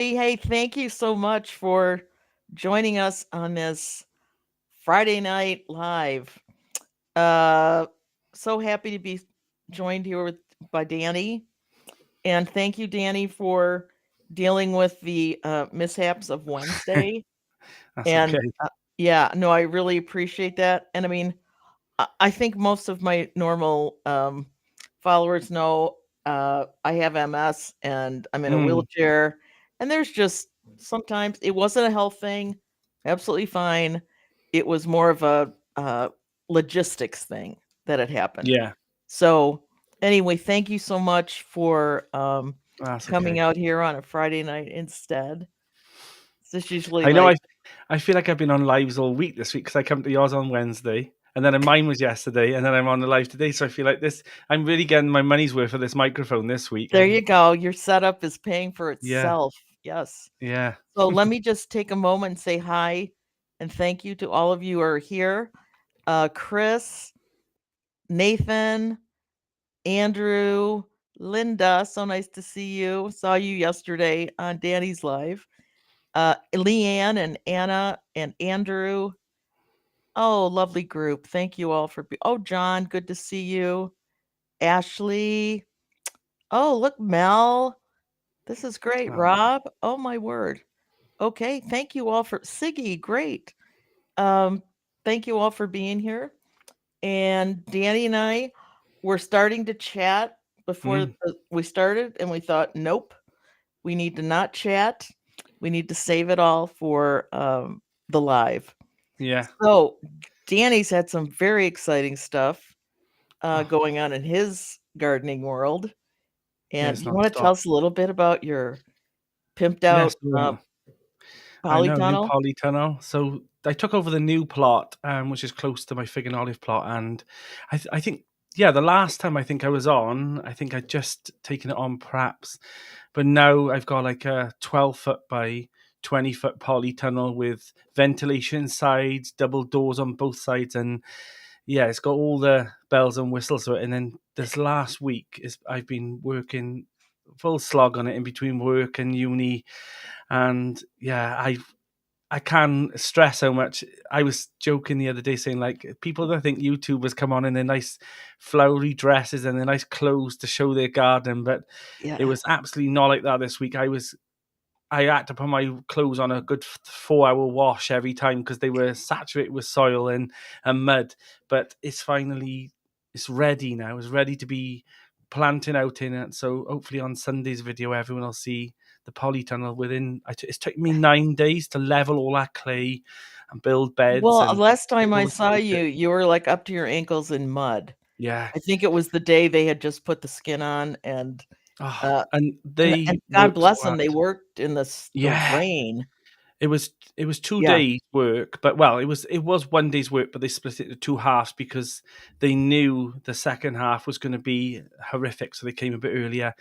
Hey, thank you so much for joining us on this Friday night live. Uh, so happy to be joined here by Danny. And thank you, Danny, for dealing with the mishaps of Wednesday. That's okay. And yeah, no, I really appreciate that. And I mean, I think most of my normal followers know I have MS and I'm in a Mm, wheelchair. And there's just sometimes it wasn't a health thing, absolutely fine. It was more of a logistics thing that had happened. yeah, So, anyway, thank you so much for that's coming okay. out here on a Friday night instead. It's usually I know like, I feel like I've been on lives all week this week because I come to yours on Wednesday, and then mine was yesterday, and then I'm on the live today. So I feel like this. I'm really getting my money's worth of this microphone this week. there you go. Your setup is paying for Yeah, itself. Yes. yeah. So let me just take a moment and say hi and thank you to all of you who are here. Chris, Nathan, Andrew, Linda, so nice to see you. Saw you yesterday on Danny's Live. Leanne and Anna and Andrew. Oh, lovely group. Thank you all for oh, John, good to see you. Ashley. Oh, look, Mel. This is great. Oh, Rob. Oh my word. Okay, thank you all for Siggy, great. Um, thank you all for being here. And Danny and I were starting to chat before mm, we started, and we thought, nope, we need to not chat. We need to save it all for the live. yeah. So Danny's had some very exciting stuff Oh, going on in his gardening world. yeah. And It's you want to tell non-stop. us a little bit about your pimped Yes, out I know, new polytunnel? polytunnel. So I took over the new plot, which is close to my fig and olive plot, and I think, yeah, the last time I think I was on, I think I'd just taken it on perhaps, but now I've got like a 12 foot by 20 foot polytunnel with ventilation sides, double doors on both sides, and yeah, it's got all the bells and whistles to it. And then this last week is I've been working full slog on it in between work and uni, and yeah, I can stress how much I was joking the other day saying like people that think YouTubers come on in their nice flowery dresses and their nice clothes to show their garden, but it Yeah. was absolutely not like that this week. I had to put my clothes on a good 4 hour wash every time because they were saturated with soil and mud. But it's ready now. It's ready to be planting out in it. So hopefully on Sunday's video, everyone will see the polytunnel within. It's taken me 9 days to level all that clay and build beds Well, and last get time all I the saw carpet. you were like up to your ankles in mud. Yeah. I think it was the day they had just put the skin on, and Oh, uh, and and they God work so bless them, hard. they worked in the Yeah. rain. It was two Yeah, days work, but well, it was one day's work, but they split it into two halves because they knew the second half was going to be horrific, so they came a bit earlier.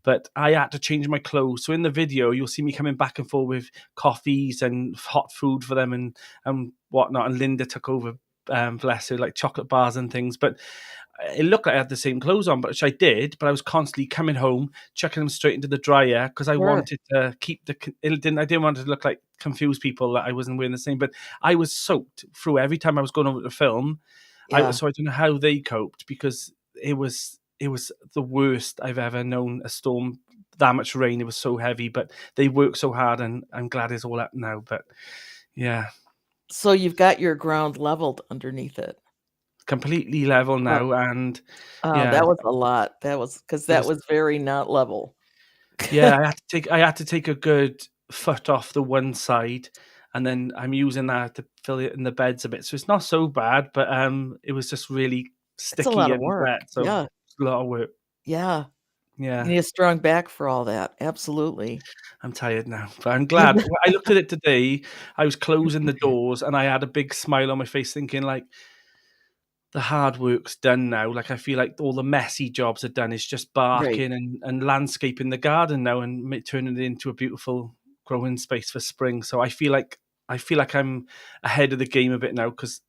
But I had to change my clothes, so in the video you'll see me coming back and forth with coffees and hot food for them and whatnot. And Linda took over, bless her, like chocolate bars and things. But it looked like I had the same clothes on, but which I did. But I was constantly coming home, chucking them straight into the dryer because I sure. wanted to keep the. I didn't want it to look like confuse people that I wasn't wearing the same. But I was soaked through every time I was going over to film. Yeah. So I don't know how they coped because it was the worst I've ever known a storm. That much rain, it was so heavy, but they worked so hard, and I'm glad it's all up now. But yeah, So you've got your ground leveled underneath it. completely level Uh, now, and yeah, that was a lot. That was because it that was. was very not level. Yeah, I had to take a good foot off the one side, and then I'm using that to fill it in the beds a bit. So it's not so bad, but it was just really It's a lot sticky of and work. wet, so Yeah, it's a lot of work. yeah. You Yeah, need a strong back for all that. Absolutely. I'm tired now, but I'm glad. When I looked at it today, I was closing the doors, and I had a big smile on my face, thinking like, the hard work's done now. Like I feel like all the messy jobs are done. It's just Right. barking and landscaping the garden now and turning it into a beautiful growing space for spring. So I feel like I'm ahead of the game a bit now because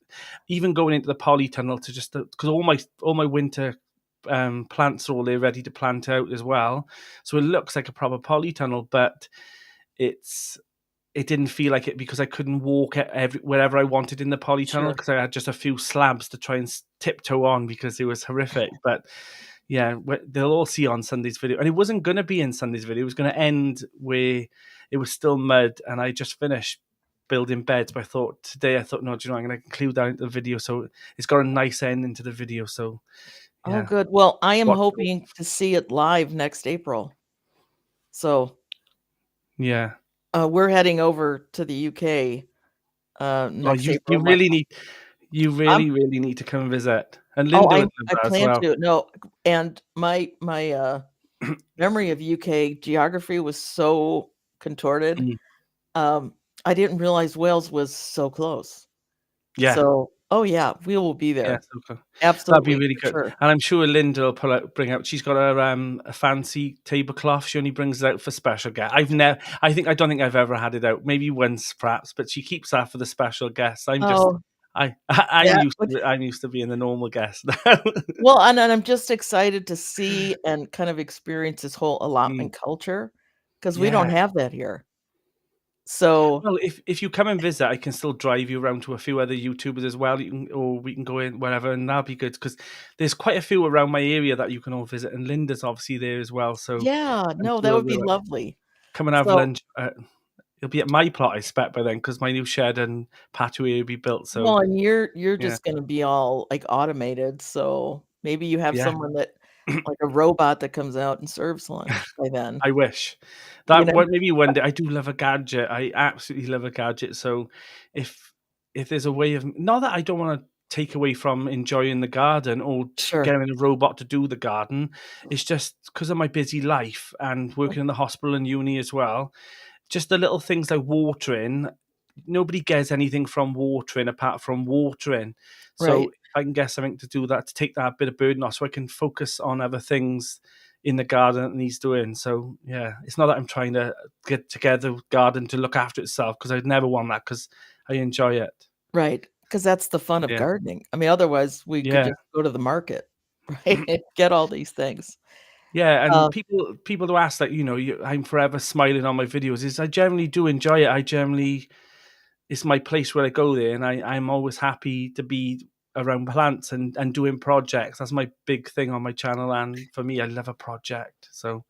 even going into the polytunnel to just because all my winter plants are all there ready to plant out as well. So it looks like a proper polytunnel, but it didn't feel like it because I couldn't walk wherever I wanted in the polytunnel Sure. because I had just a few slabs to try and tiptoe on because it was horrific. But yeah, they'll all see on Sunday's video, and it wasn't going to be in Sunday's video. It was going to end where it was still mud, and I just finished building beds. But I thought, no, do you know, I'm going to include that into the video, so it's got a nice end into the video. So Oh, yeah, good. Well, I am what? hoping to see it live next April. So Yeah. we're heading over to the UK Oh, next you April. really need you I'm really need to come and visit, and oh, Linda would love I that as plan well. to. No, and my memory of UK geography was so contorted. Mm, Um, I didn't realize Wales was so close. yeah. So, oh yeah, we will be Yeah, there. so cool. That'd be Absolutely, really for good, sure. and I'm sure Linda will bring out. She's got a fancy tablecloth. She only brings it out for special guests. I don't think I've ever had it out. Maybe once, perhaps, but she keeps that for the special guests. Oh, that would I'm used to being the normal guest now. well, and I'm just excited to see and kind of experience this whole Mm, allotment culture because we don't yeah. have that here. So, Well, if you come and visit, I can still drive you around to a few other YouTubers as well. Or we can go in wherever, and that'll be good because there's quite a few around my area that you can all visit, and Linda's obviously there as well. So yeah, I'm no, that sure would be we'll lovely. come and have So, lunch. It'll be at my plot, I expect, by then, because my new shed and patio area will be built. So well, and you're yeah, just gonna be all, like, automated, so maybe you have yeah. someone that like a robot that comes out and serves lunch by then, I wish you that know? maybe one day. I do love a gadget. I absolutely love a gadget. So if there's a way of not that I don't want to take away from enjoying the garden or Sure. getting a robot to do the garden, it's just because of my busy life and working in the hospital and uni as well. Just the little things like watering. Nobody gets anything from watering apart from watering. So Right. if I can get something to do that, to take that bit of burden off, so I can focus on other things in the garden that needs doing. So yeah, it's not that I'm trying to get together garden to look after itself because I'd never want that because I enjoy it. Right, because that's the fun of Yeah, gardening. I mean, otherwise, we could yeah. just go to the market, right, and get all these things. Yeah, and Uh, people who ask that, I'm forever smiling on my videos. Is I generally do enjoy it. I generally it's my place where I go there, and I'm always happy to be around plants and doing projects. That's my big thing on my channel, and for me, I love a project. So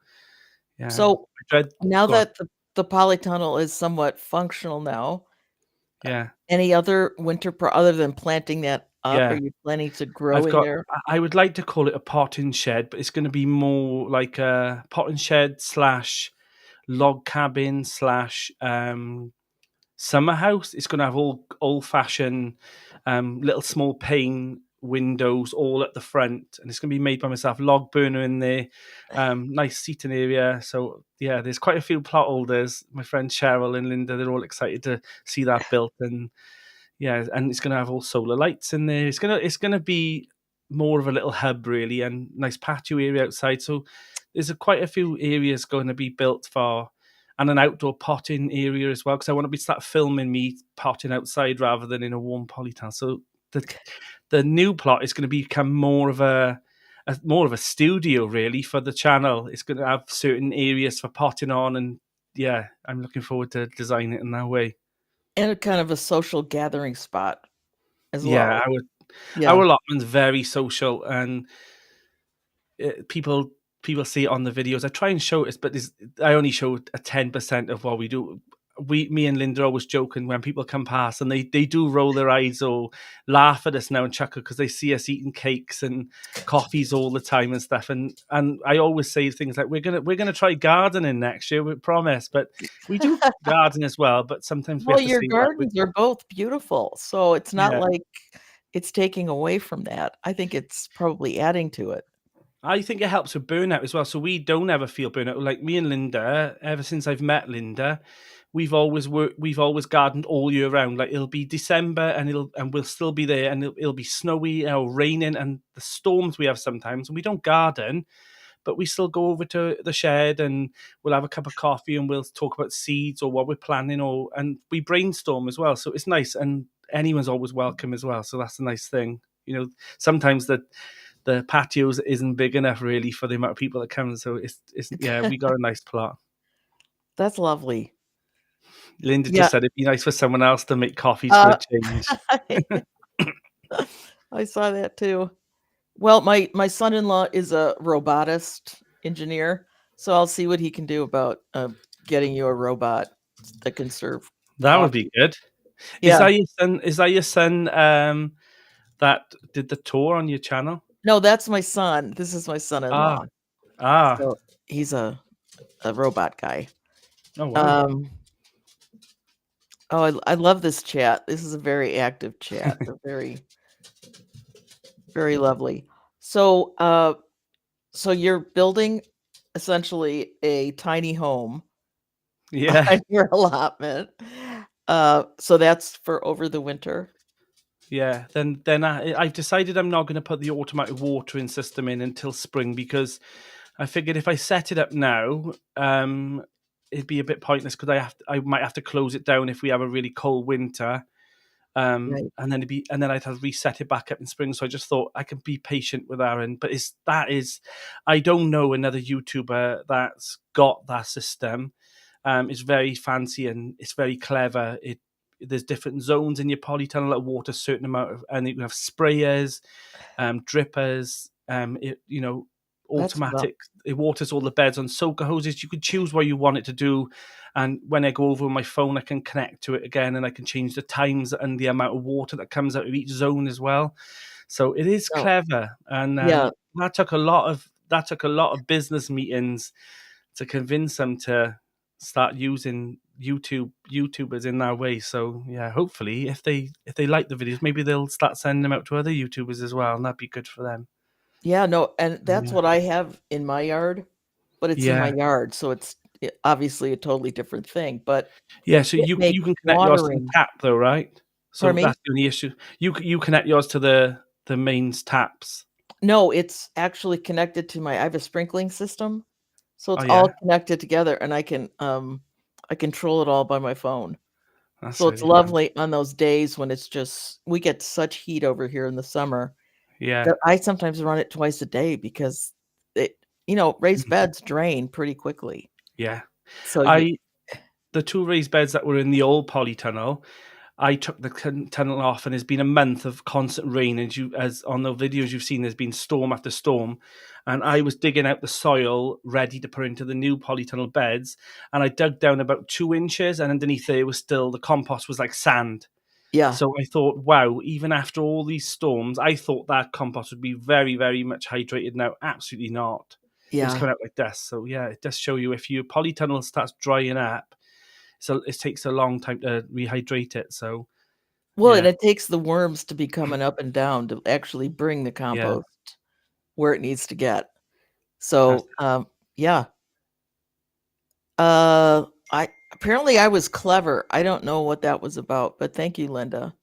yeah, so I dread. now Go on. that the polytunnel is somewhat functional now, Yeah, any other winter other than planting that up, are yeah. you planning to grow I've in got. there? I would like to call it a potting shed, but it's going to be more like a potting shed slash log cabin slash summer house. It's going to have all old fashioned little small pane windows all at the front, and it's going to be made by myself. Log burner in there, nice seating area. So yeah, there's quite a few plot holders. My friend Cheryl and Linda, they're all excited to see that built, and yeah, and it's going to have all solar lights in there. It's gonna be more of a little hub really, and nice patio area outside. So there's quite a few areas going to be built for, and an outdoor potting area as well because I want to be start filming me potting outside rather than in a warm polytunnel. So the new plot is going to become more of a studio really for the channel. It's going to have certain areas for potting on, and yeah, I'm looking forward to designing it in that way. And a kind of a social gathering spot as Yeah, well. our Yeah. allotment's very social, and people see it on the videos. I try and show it, but I only show a 10% of what we do. Me and Linda are always joking when people come past, and they do roll their eyes or laugh at us now and chuckle because they see us eating cakes and coffees all the time and stuff. And I always say things like we're gonna try gardening next year, we promise. But we do garden as well. But sometimes we Well, have to your say like, gardens are both beautiful, so it's not yeah. like it's taking away from that. I think it's probably adding to it. I think it helps with burnout as well. So we don't ever feel burnout. Like me and Linda, ever since I've met Linda, we've always gardened all year round. Like it'll be December and we'll still be there, and it'll be snowy or raining and the storms we have sometimes, and we don't garden, but we still go over to the shed and we'll have a cup of coffee and we'll talk about seeds or what we're planning, and we brainstorm as well. So it's nice, and anyone's always welcome as well. So that's a nice thing. Sometimes the patios isn't big enough really for the amount of people that come. So it's yeah, we got a nice plot. That's lovely. Linda Yeah. just said it'd be nice for someone else to make coffees for a change. I saw that too. Well, my son-in-law is a robotist engineer, so I'll see what he can do about, getting you a robot that can serve That would be coffee. good. Yeah. Is that your son, that did the tour on your channel? No, that's my son. This is my Ah, son-in-law. ah. So, he's a robot guy. Oh, wow. Um, oh, I love this chat. This is a very active chat. They're very, very lovely. So, so you're building essentially a tiny home Yeah, on your allotment. So that's for over the winter? yeah. Then I've decided I'm not gonna put the automatic watering system in until spring because I figured if I set it up now, it'd be a bit pointless because I might have to close it down if we have a really cold winter. Right, And then I'd have to reset it back up in spring. So I just thought I can be patient with Aaron. But that is I don't know another YouTuber that's got that system. It's very fancy and it's very clever. There's different zones in your polytunnel that water a certain amount of, and you have sprayers, drippers, that's well automatic. It waters all the beds on soaker hoses. You could choose what you want it to do, and when I go over on my phone, I can connect to it again, and I can change the times and the amount of water that comes out of each zone as well. So it is no, clever, and yeah, that took a lot of business meetings to convince them to start using YouTubers in that way. So yeah, hopefully if they like the videos, maybe they'll start sending them out to other YouTubers as well, and that'd be good for them. yeah, no, and that's Yeah. what I have in my yard, but it's in my Yeah. yard, so it's obviously a totally different thing, but Yeah, so it you makes can connect yours to the watering. tap though, right? Pardon So me? that's the only issue. You connect yours to the mains taps. No, it's actually connected to my I have a sprinkling system, so Oh it's yeah? all connected together, and I control it all by my phone. That's So it's really handy. lovely on those days when it's just we get such heat over here in the summer Yeah. that I sometimes run it twice a day because it raised beds drain pretty quickly. Yeah. So you I the 2 raised beds that were in the old polytunnel, I took the tunnel off, and it's been a month of constant rain. As on the videos you've seen, there's been storm after storm, and I was digging out the soil ready to put into the new polytunnel beds, and I dug down about 2 inches, and underneath there was still the compost was like sand. yeah, So I thought, wow, even after all these storms, I thought that compost would be very, very much hydrated. Now, absolutely not. It was yeah. coming out like dust. So yeah, it does show you if your polytunnel starts drying up, so it takes a long time to rehydrate it. So Well, and yeah, it takes the worms to be coming up and down to actually bring the yeah, compost where it needs to get. that's So, yeah. I apparently I was clever. I don't know what that was about, but thank you, Linda.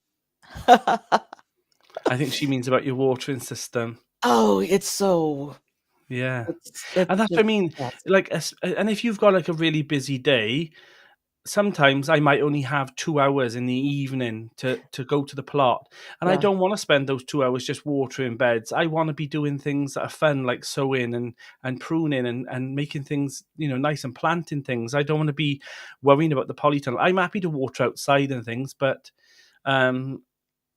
I think she means about your watering system. Oh, it's so Yeah, it's and that's what just I mean. fantastic. Like, and if you've got like a really busy day, sometimes I might only have 2 hours in the evening to go to the plot, and I Yeah, don't want to spend those 2 hours just watering beds. I want to be doing things that are fun, like sowing and pruning and making things nice and planting things. I don't want to be worrying about the polytunnel. I'm happy to water outside and things, but um,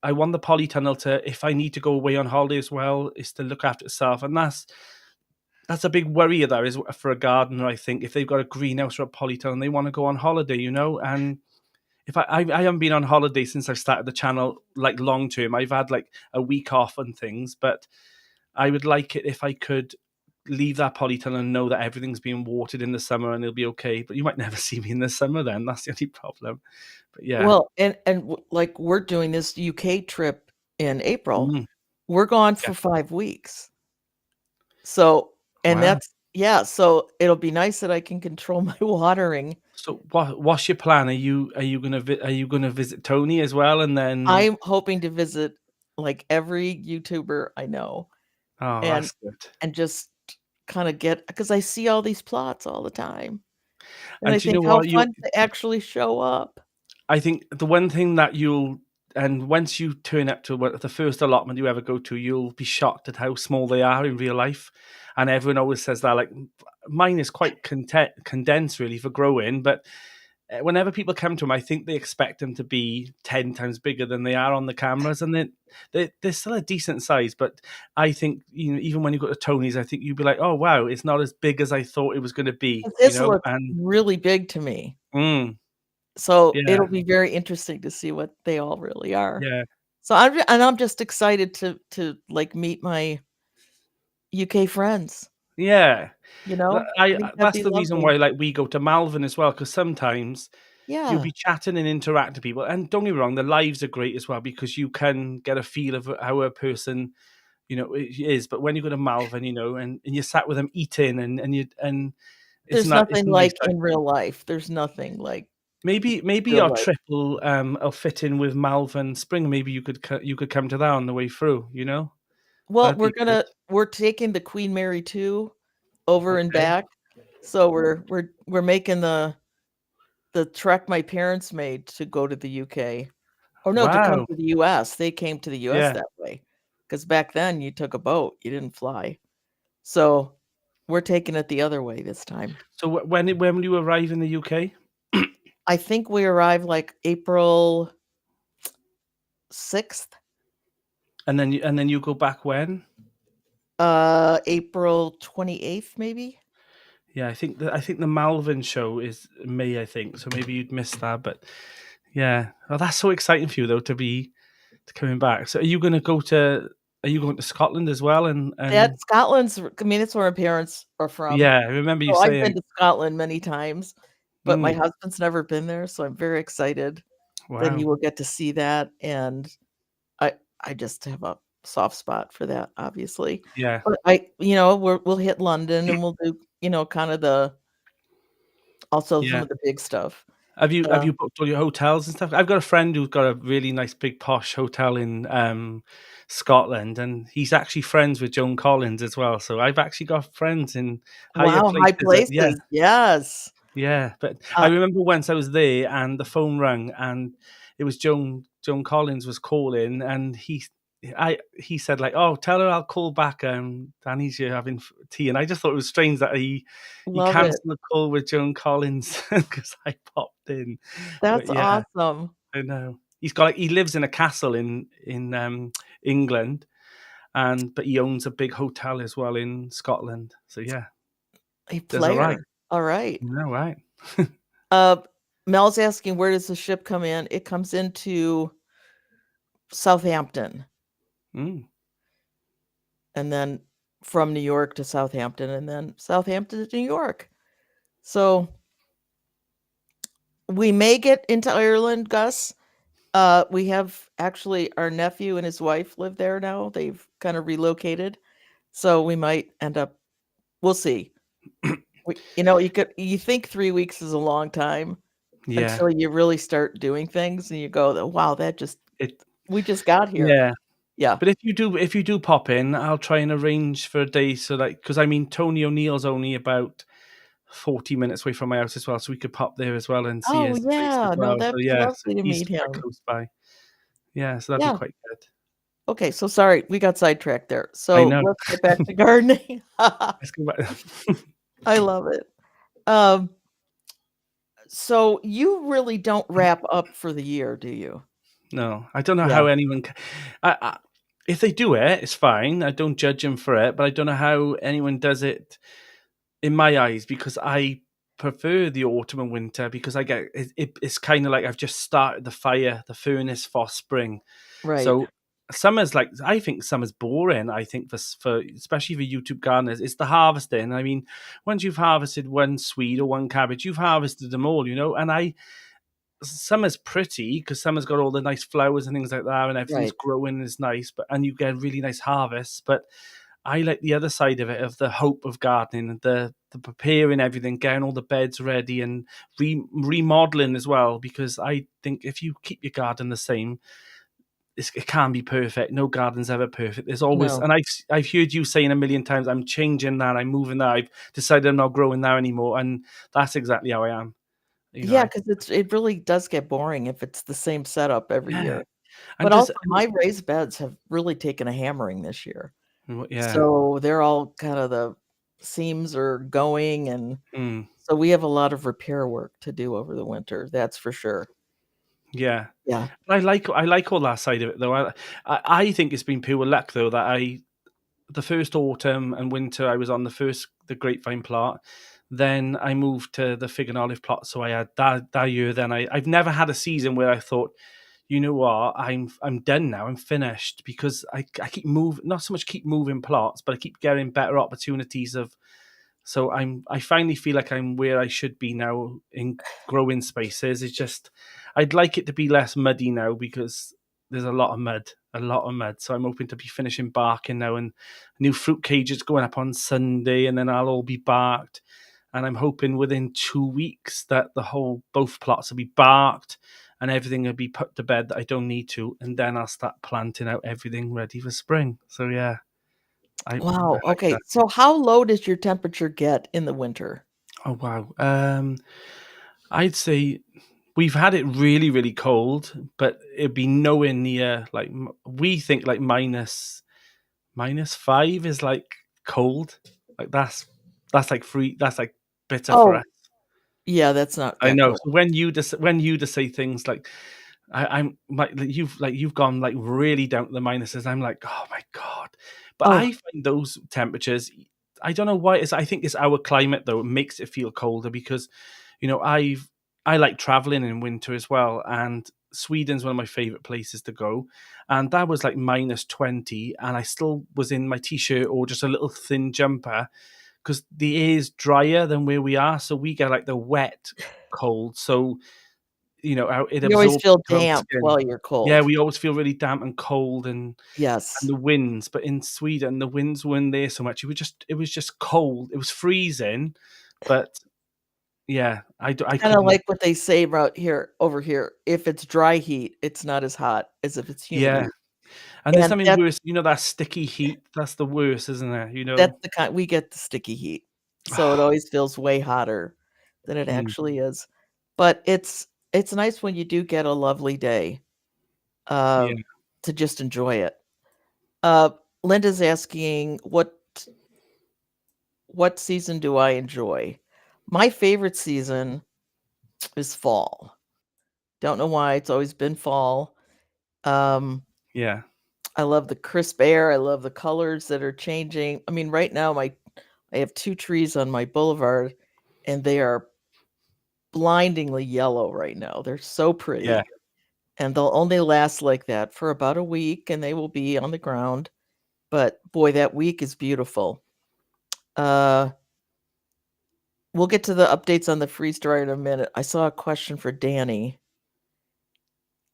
I want the polytunnel to, if I need to go away on holiday as well, is to look after itself, and that's a big worry of that is for a gardener. I think if they've got a greenhouse or a polytunnel and they want to go on holiday, and if I haven't been on holiday since I've started the channel, like long term. I've had like a week off and things, but I would like it if I could leave that polytunnel and know that everything's being watered in the summer and it'll be okay. But you might never see me in the summer then. That's the only problem. But yeah. well, like, we're doing this UK trip in April. Mm, We're gone yeah. for 5 weeks. So and Wow. that's yeah, so it'll be nice that I can control my watering. So what's your plan? Are you gonna visit Tony as well? And then I'm hoping to visit, like, every YouTuber I know oh, and that's good. just kinda get because I see all these plots all the time, and And I do you know think how what? fun to actually show up. I think the one thing that and once you turn up to the first allotment you ever go to, you'll be shocked at how small they are in real life. And everyone always says that, like, mine is quite condensed really for growing, but whenever people come to them, I think they expect them to be 10 times bigger than they are on the cameras, and they're still a decent size. But I think, even when you go to Tony's, I think you'd be like, oh wow, it's not as big as I thought it was going to be, This looks and really big to me. mm, So yeah, it'll be very interesting to see what they all really are. yeah, So I'm just excited to like meet my UK friends, yeah. you know? I think that'd That's be the reason lovely. why, like, we go to Malvern as well, because sometimes you'll Yeah. be chatting and interacting with people, and don't get me wrong, the lives are great as well because you can get a feel of how a person, is. But when you go to Malvern, and you sat with them eating, and There's it's nothing nice. like Like, in real life. There's nothing like maybe real our life. trip will fit in with Malvern Spring. Maybe you could come to that on the way through. Well, That'd be good. we're taking the Queen Mary 2 over and Okay. back. So we're making the trek my parents made to go to the UK. Or no, to come Wow. to the US. They came to the US Yeah. that way. Because back then you took a boat, you didn't fly. So we're taking it the other way this time. So when will you arrive in the UK? I think we arrive like April 6th, And then you go back when? April 28th, maybe. Yeah, I think the Malvern show is May, I think. So maybe you'd miss that, but yeah. Oh, that's so exciting for you though to coming back. So are you going to Scotland as well? That And Scotland's, I mean, it's where my parents are from. yeah, I remember you So I've been saying, to Scotland many times, but my mm, husband's never been there, so I'm very excited that he wow, will get to see that, and I I just have a soft spot for that, obviously. yeah, But we'll hit London and we'll do, kind of also some yeah. of the big stuff. Have Uh, you booked all your hotels and stuff? I've got a friend who's got a really nice big posh hotel in Scotland, and he's actually friends with Joan Collins as well. So I've actually got friends in higher wow, high places. Yeah, places, yes. yeah. But I Uh, remember once I was there, and the phone rang, and it was Joan Collins was calling, and he said like, "Oh, tell her I'll call back. Danny's here having tea," and I just thought it was strange that he love it. cancelled the call with Joan Collins because I popped in. But That's yeah. awesome. I know. He lives in a castle in England, but he owns a big hotel as well in Scotland. So yeah, A does all right. player. All right. You know, right? Uh, Mel's asking, where does the ship come in? It comes into Southampton, Mm, and then from New York to Southampton, and then Southampton to New York. So we may get into Ireland, Gus. We have actually our nephew and his wife live there now. They've kind of relocated. So we might end up, we'll see. You think 3 weeks is a long time yeah. until you really start doing things and you go, wow, It we just got here. yeah. Yeah, But if you do pop in, I'll try and arrange for a day so like because I mean Tony O'Neill's only about 40 minutes away from my house as well, so we could pop there as well and see oh, his place as yeah, no, well. So that'd be yeah, so lovely to he's meet quite him. close by. Yeah, so that'd be Yeah, quite good. okay, so sorry, we got sidetracked there. I So know. let's get back to gardening. Let's go back. I love it. Um, so you really don't wrap up for the year, do you? No, I don't know Yeah, how anyone if they do it, it's fine. I don't judge them for it, but I don't know how anyone does it in my eyes because I prefer the autumn and winter because it's kind of like I've just started the fire, the furnace for spring. right, So summer's like I think summer's boring. I think for especially for YouTube gardeners, it's the harvesting. I mean, once you've harvested one swede or one cabbage, you've harvested them all, and summer's pretty because summer's got all the nice flowers and things like that, and everything's right. growing and is nice. And you get really nice harvests. But I like the other side of it, of the hope of gardening and the preparing everything, getting all the beds ready and remodeling as well. Because I think if you keep your garden the same, it can't be perfect. No garden's ever perfect. There's always, No. and I've heard you saying a million times, I'm changing that, I'm moving that, I've decided I'm not growing that anymore, and that's exactly how I am. Yeah, I because it really does get boring if it's the same setup every yeah, year. and But does also, my raised beds have really taken a hammering this year. yeah. So they're all kind of the seams are going, and Mm, so we have a lot of repair work to do over the winter, that's for sure. yeah. Yeah. I like all that side of it though. I think it's been pure luck though that the first autumn and winter I was on the grapevine plot. Then I moved to the fig and olive plot. So I had that year. Then I've never had a season where I thought, you know what, I'm done now. I'm finished because I keep moving, not so much keep moving plots, but I keep getting better opportunities of. So I finally feel like I'm where I should be now in growing spaces. It's just I'd like it to be less muddy now because there's a lot of mud, a lot of mud. So I'm hoping to be finishing barking now, and new fruit cages going up on Sunday, and then I'll all be barked. And I'm hoping within 2 weeks that both plots will be barked and everything will be put to bed that I don't need to, and then I'll start planting out everything ready for spring. So yeah, I Wow, like okay, that. so how low does your temperature get in the winter? Oh wow. I'd say we've had it really, really cold, but it'd be nowhere near like we think like minus 5 is like cold. Like that's like free. That's like bitter for Oh, us. yeah, that's not I that know. cold. So when you just say things like you've gone like really down to the minuses. I'm like, oh my god. But Oh, I find those temperatures. I don't know why. I think it's our climate though. It makes it feel colder because I like traveling in winter as well, and Sweden's one of my favorite places to go. And that was like -20, and I still was in my t-shirt or just a little thin jumper because the air is drier than where we are, so we get like the wet cold. So it you always absorbs feel into our damp skin. while you're Yeah, cold. we always feel really damp and cold, and Yes. the winds. But in Sweden, the winds weren't there so much. It was just cold. It was freezing, but yeah, I Kinda couldn't. like what they say about here over here, if it's dry heat, it's not as hot as if it's humid Yeah, heat, and there's and something worse. That sticky heat. That's the worst, isn't it? that's the kind we get the sticky heat, so it always feels way hotter than it Mm, actually is, but it's nice when you do get a lovely day, yeah, um, to just enjoy it. Uh, Linda's asking, "What season do I enjoy?" My favorite season is fall. Don't know why, it's always been fall. Um, yeah, I love the crisp air, I love the colors that are changing. I mean, right now, I have 2 trees on my boulevard, and they are blindingly yellow right now. They're so yeah. pretty, and they'll only last like that for about a week, and they will be on the ground, but boy, that week is beautiful. Uh, we'll get to the updates on the freeze dryer in a minute. I saw a question for Danny.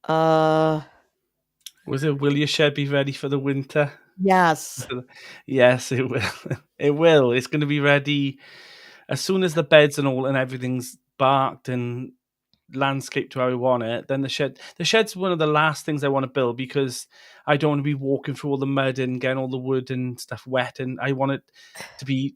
Uh, Was it? Will your shed be ready for the winter? yes. Yes, it will. It will. It's going to be ready as soon as the beds and everything's barked and landscape to how I want it. Then the shed's one of the last things I want to build because I don't want to be walking through all the mud and getting all the wood and stuff wet, and I want it to be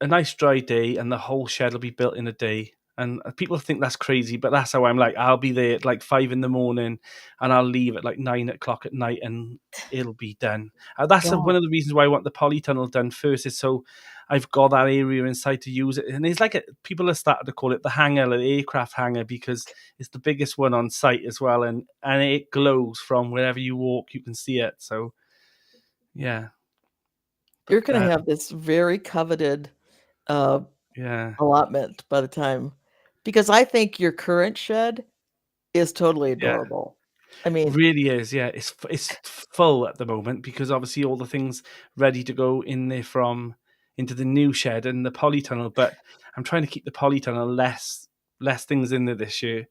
a nice dry day and the whole shed will be built in a day. And people think that's crazy, but that's how I'm like. I'll be there at like 5 in the morning, and I'll leave at like 9 o'clock at night, and it'll be done. That's one Wow. of the reasons why I want the polytunnel done first. Is so I've got that area inside to use it, and it's like people have started to call it the hangar, the aircraft hangar, because it's the biggest one on site as well, and it glows from wherever you walk. You can see it. So yeah, but You're gonna have this very coveted, uh, yeah, allotment by the time because I think your current shed is totally yeah. adorable. I mean, Really is, yeah. It's full at the moment because obviously all the things ready to go in there from into the new shed and the polytunnel. But I'm trying to keep the polytunnel less things in there this year.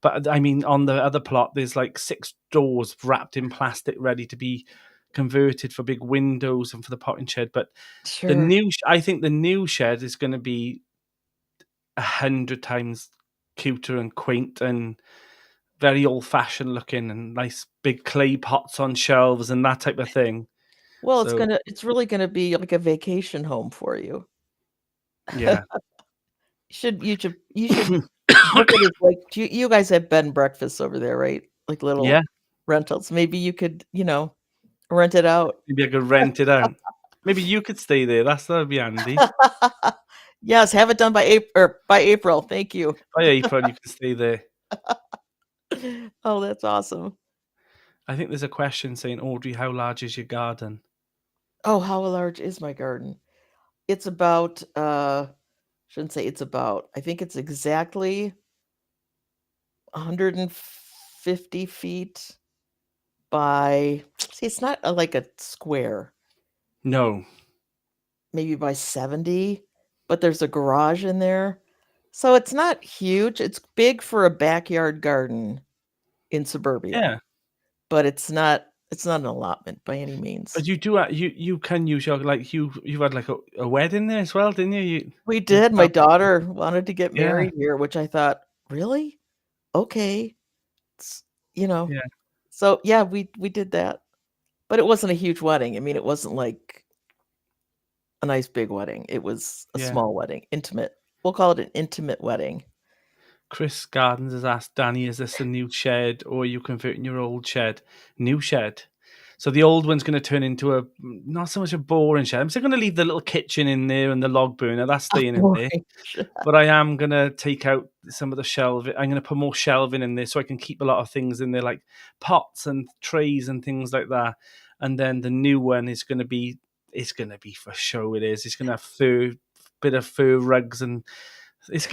But I mean, on the other plot, there's like 6 doors wrapped in plastic, ready to be converted for big windows and for the potting shed. But sure. I think the new shed is going to be 100 times cuter and quaint and very old fashioned looking and nice big clay pots on shelves and that type of thing. Well, So it's really gonna be like a vacation home for you. yeah. You should book it as, like you guys have bed and breakfasts over there, right? Like Yeah, little rentals. Maybe you could, rent it out. maybe I could rent it out. Maybe you could stay there. That'd be handy. Yes, have it done by April. Thank you. By April, you can stay there. Oh, that's awesome. I think there's a question saying, Audrey, how large is your garden? Oh, how large is my garden? It's about shouldn't say it's about. I think it's exactly 150 feet by, see, it's not like a square, No. maybe by 70, but there's a garage in there. So it's not huge. It's big for a backyard garden in suburbia, Yeah. but it's not an allotment by any means. But you do you can use your like you've had like a wedding there as well, didn't you? We Your did. My family. daughter wanted to get Yeah, married here, which I thought, really? Okay. It's, you know. yeah, So yeah, we did that. But it wasn't a huge wedding. I mean, it wasn't like a nice big wedding. It was a yeah. small wedding, intimate. We'll call it an intimate wedding. Chris Gardens has asked Danny, is this a new shed or are you converting your old shed? New shed. So the old one's going to turn into a not so much a boring shed. I'm still going to leave the little kitchen in there and the log burner. That's staying in there. Orange. But I am gonna take out some of the shelving. I'm gonna put more shelving in there so I can keep a lot of things in there, like pots and trays and things like that. And then the new one is gonna be, it's gonna be for show. It is. It's gonna have bit of fur rugs, and it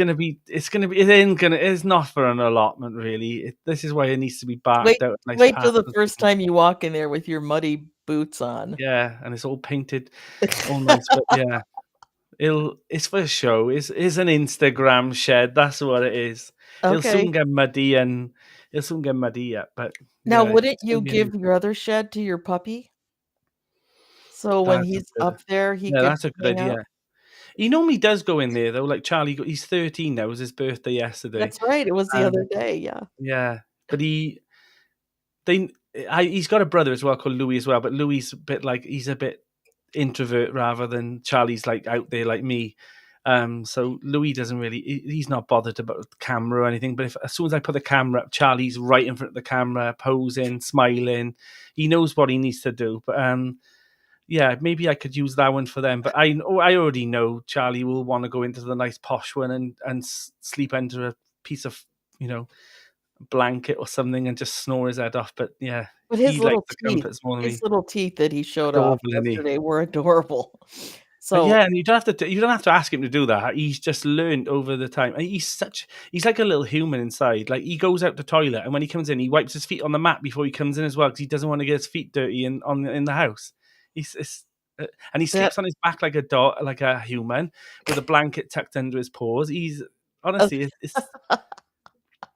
ain't gonna, it's not for an allotment really. This is why it needs to be Wait barked out, nice wait till path the and first things. time you walk in there with your muddy boots on. Yeah, and it's all painted, all nice. But yeah, it's for show. It's an Instagram shed. That's what it is. It'll soon Okay. get muddy and it'll soon get muddy. Yeah, but Now, yeah, wouldn't it's you gonna be a new give your other shed to your puppy? So when that's a he's good. up there, he Yeah, could that's a good hang out? idea. He normally does go in there though. Like Charlie, he's 13 now. It was his birthday yesterday, That's right, it was the other and day, yeah. yeah, but they he's got a brother as well called Louis as well. But Louis a bit like he's a bit introvert rather than Charlie's like out there like me. So Louis doesn't really, he's not bothered about the camera or anything. But if as soon as I put the camera up, Charlie's right in front of the camera, posing, smiling. He knows what he needs to do. But yeah, maybe I could use that one for them. But I already know Charlie will want to go into the nice posh one and sleep under a piece of you know blanket or something and just snore his head off. But yeah, But he likes the comforts more than his me. little teeth that he showed off Adorable, isn't he? yesterday were adorable. But So yeah, and you don't have to ask him to do that. He's just learned over the time. And he's like a little human inside. Like he goes out the toilet, and when he comes in, he wipes his feet on the mat before he comes in as well because he doesn't want to get his feet dirty in the house. He's it's, and he that sleeps on his back like a dog, like a human, with a blanket tucked under his paws. He's honestly, it's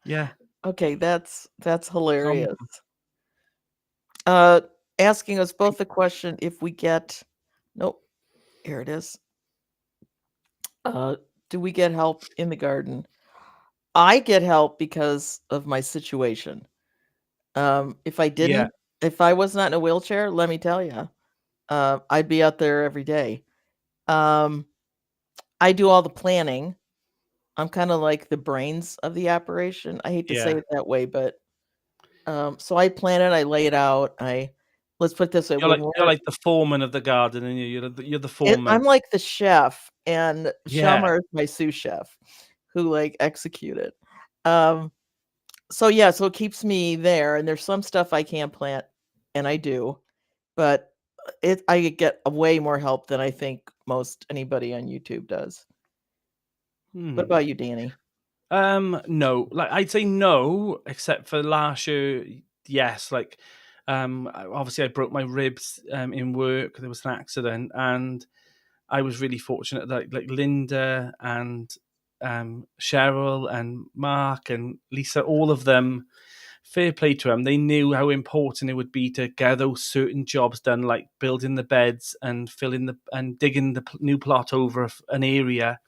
yeah, okay, that's hilarious. comical. Uh, Asking us both the question if we get, nope, here it is. Uh, do we get help in the garden? I get help because of my situation. If I Yeah, didn't, if I was not in a wheelchair, let me tell you, I'd be out there every day. Um, I do all the planning. I'm kind of like the brains of the operation. I hate to say yeah. it that way, but so I plan it, I lay it out. Let's put it this way, when You're we're like the foreman of the garden, and you're the I'm foreman. like the chef, and Yeah. Shelmar is my sous chef who like execute it. Um, so yeah, so it keeps me there, and there's some stuff I can't plant, and I do, but I get a way more help than I think most anybody on YouTube does. What Hmm. about you, Danny? No. Like I'd say no, except for last year. Yes, like, obviously I broke my ribs in work. There was an accident, and I was really fortunate that like Linda and Cheryl and Mark and Lisa, all of them, fair play to them. They knew how important it would be to get those certain jobs done, like building the beds and filling the and digging the new plot over an area,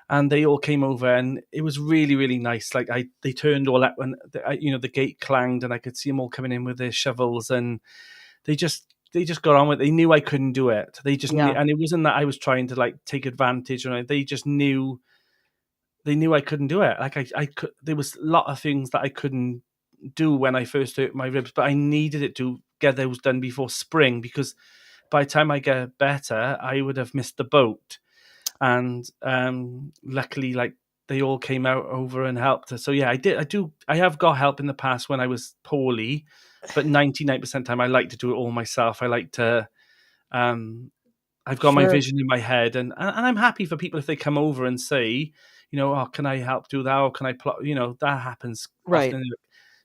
and they all came over and it was really really nice. Like they turned all up when the gate clanged and I could see them all coming in with their shovels, and they just got on with it. They knew I couldn't do it. They just knew, Yeah, and it wasn't that I was trying to like take advantage or anything. They just knew, they knew I couldn't do it. Like I could, there was a lot of things that I couldn't do when I first hurt my ribs, but I needed it to get those done before spring because by the time I get better, I would have missed the boat. And luckily, like, they all came out over and helped us. So yeah, I have got help in the past when I was poorly, but 99% of the time I like to do it all myself. I like to um I've got my Sure. vision in my head, and I'm happy for people if they come over and say, "Oh, can I help do that? Or can I plot?" That happens Right. often.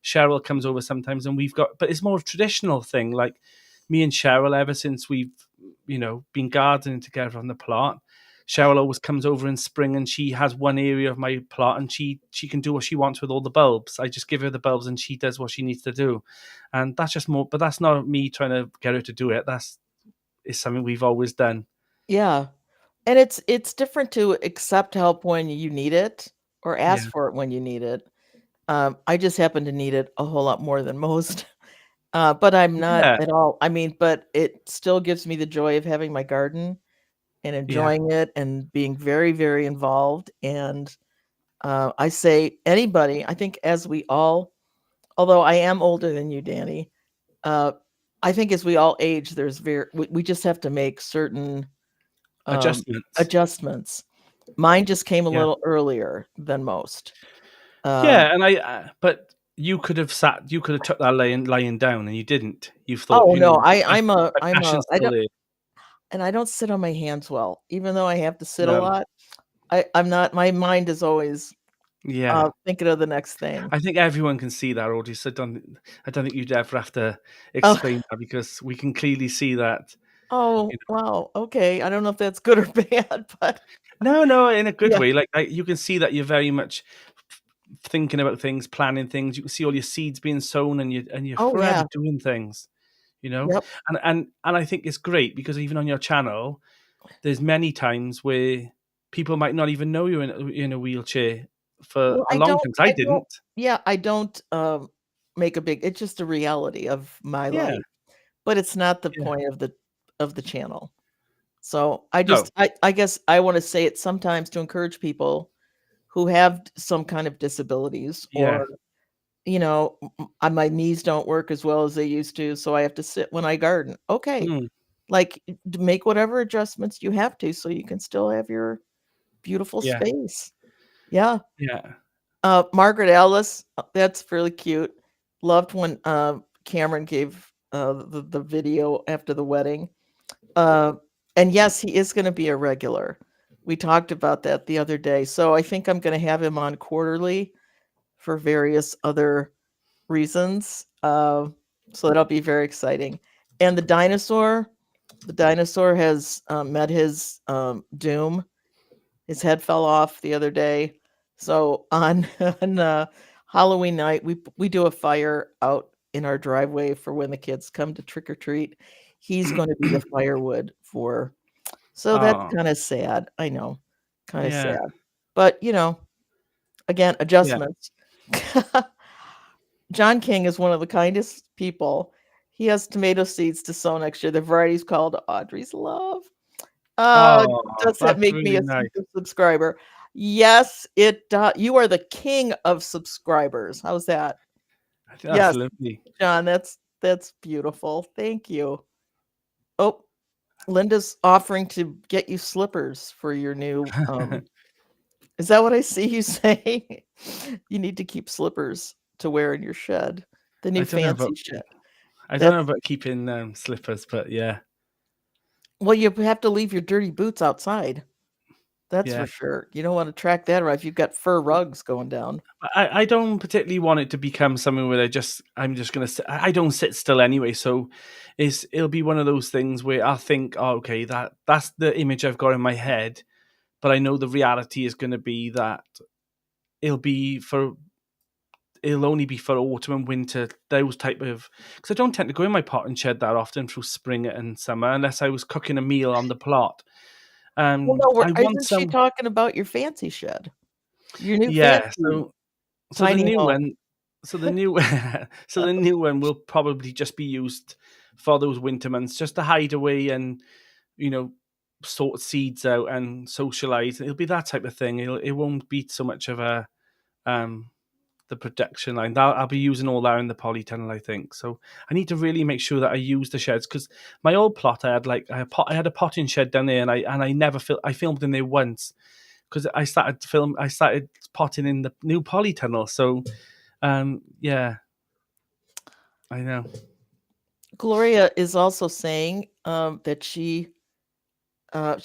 Cheryl comes over sometimes, and but it's more a traditional thing. Like me and Cheryl, ever since we've been gardening together on the plot, Cheryl always comes over in spring, and she has one area of my plot, and she can do what she wants with all the bulbs. I just give her the bulbs, and she does what she needs to do, and that's just more. But that's not me trying to get her to do it. That's is something we've always done. Yeah. And it's different to accept help when you need it or Yeah. ask for it when you need it. I just happen to need it a whole lot more than most. But I'm not Yeah, at all, I mean, but it still gives me the joy of having my garden and yeah, enjoying it and being very, very involved. And I say anybody, I think as we all, although I am older than you, Danny, uh, I think as we all age, we just have to make certain um, adjustments. adjustments. Mine just came a Yeah. little earlier than most. Um, Yeah, and but you could have took that lying down, and you didn't. You thought, oh no, my my I'm a, passion's I still don't, there. and I don't sit on my hands well, even though I have to sit a No. lot. I'm not. My mind is always Yeah. thinking of the next thing. I think everyone can see that, audience. I don't think you'd ever have to Oh, explain that because we can clearly see that, you oh, wow. Okay, I don't know if that's good or bad, but No, no, in a good yeah. way. Like, you can see that you're very much thinking about things, planning things. You can see all your seeds being sown, and you're Oh forever yeah. doing things, you know? Yep. And I think it's great because even on your channel, there's many times where people might not even know you're in a wheelchair for Well, a long time. 'Cause I I don't. didn't. Yeah, I don't make a big. It's just a reality of my Yeah, life, but it's not the yeah. point of the channel. So I No, just I guess I want to say it sometimes to encourage people who have some kind of disabilities yeah. or my knees don't work as well as they used to, so I have to sit when I garden. Okay, Mm, like make whatever adjustments you have to so you can still have your beautiful yeah, space. Yeah. yeah. Margaret Ellis, that's really cute. Loved when Cameron gave the video after the wedding. Uh, and yes, he is going to be a regular. We talked about that the other day. So I think I'm going to have him on quarterly for various other reasons. So that'll be very exciting. And the dinosaur has met his doom. His head fell off the other day. So on on Halloween night, we do a fire out in our driveway for when the kids come to trick or treat. He's going to be the firewood for. So that's Oh, kind of sad. I know, kind of yeah, sad. But again, yeah. adjustments. John King is one of the kindest people. He has tomato seeds to sow next year. The variety's called Audrey's Love. Uh, Oh, does that that's make me really a nice. super subscriber? Yes, it does. You are the king of subscribers. How's that? I think that's Yes, lovely. John, that's beautiful. Thank you. Oh, Linda's offering to get you slippers for your new is that what I see you saying? You need to keep slippers to wear in your shed. The I new don't know about fancy shed. I don't know That's about keeping, slippers, but yeah, well, you have to leave your dirty boots outside. That's yeah. for sure. You don't want to track that around if you've got fur rugs going down. I don't particularly want it to become something where I'm just gonna sit. I don't sit still anyway, so it'll be one of those things where I'll think, oh, okay, that's the image I've got in my head, but I know the reality is gonna be that it'll be for it'll only be for autumn and winter, those type of because I don't tend to go in my pot and shed that often through spring and summer unless I was cooking a meal on the plot. Well, no, I want isn't she some, talking about your fancy shed? Your new yeah. fancy So the tiny new home. one, so the new, so the new one will probably just be used for those winter months, just to hide away and you know sort seeds out and socialize. It'll be that type of thing. It won't be so much of a um the production line. I'll be using all that in the polytunnel, I think. So I need to really make sure that I use the sheds, because my old plot, I had a potting shed down there, and I never I filmed in there once because I started potting in the new polytunnel. So yeah, I know. Gloria is also saying that she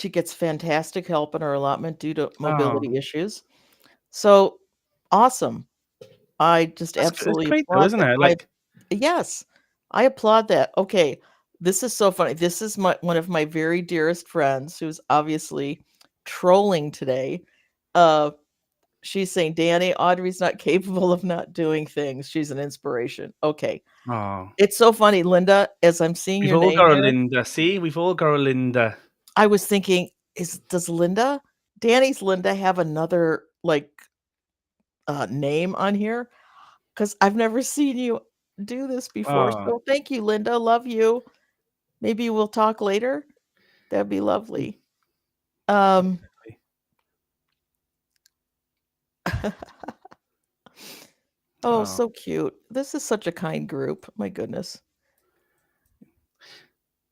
gets fantastic help in her allotment due to Oh, mobility issues. So awesome. I just that's good. It's absolutely great though, applaud isn't that. it? I Like, Yes, I applaud that. Okay, this is so funny. This is one of my very dearest friends who's obviously trolling today. Uh, she's saying, "Danny, Audrey's not capable of not doing things. She's an inspiration." Okay, oh, it's so funny, Linda. As I'm seeing we've your all name got a here, Linda. See, we've all got a Linda. I was thinking, is does Linda, Danny's Linda, have another like name on here? Because I've never seen you do this before. Oh, So thank you, Linda. Love you. Maybe we'll talk later. That'd be lovely. Um, oh, oh, so cute. This is such a kind group. My goodness.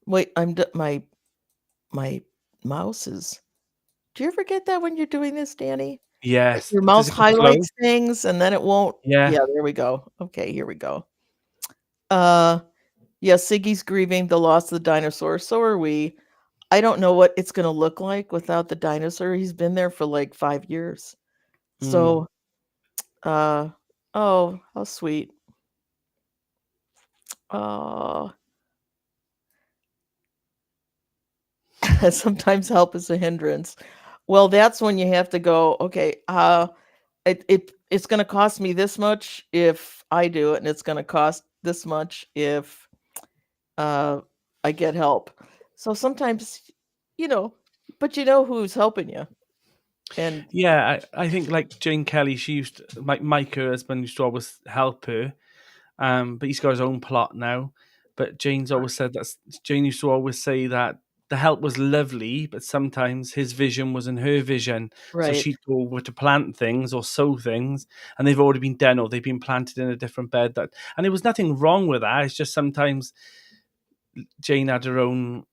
Wait, my mouse is. Do you ever get that when you're doing this, Danny? Like yes. your Does mouse it go slow? highlights things and then it won't. Yeah. Yeah, there we go. Okay, here we go. Uh, yeah, Siggy's grieving the loss of the dinosaur. So are we. I don't know what it's gonna look like without the dinosaur. He's been there for like 5 years. Mm. So, uh, oh, how sweet. Oh, sometimes help is a hindrance. Well, that's when you have to go, okay, it's gonna cost me this much if I do it, and it's gonna cost this much if uh I get help. So sometimes, you know, but you know who's helping you. And Yeah, I think like Jane Kelly, she used to, Mike, her husband, used to always help her. But he's got his own plot now. But Jane used to always say that the help was lovely, but sometimes his vision wasn't her vision. So right. she'd go over to plant things or sow things, and they've already been done, or they've been planted in a different bed. And there was nothing wrong with that. It's just sometimes Jane had her own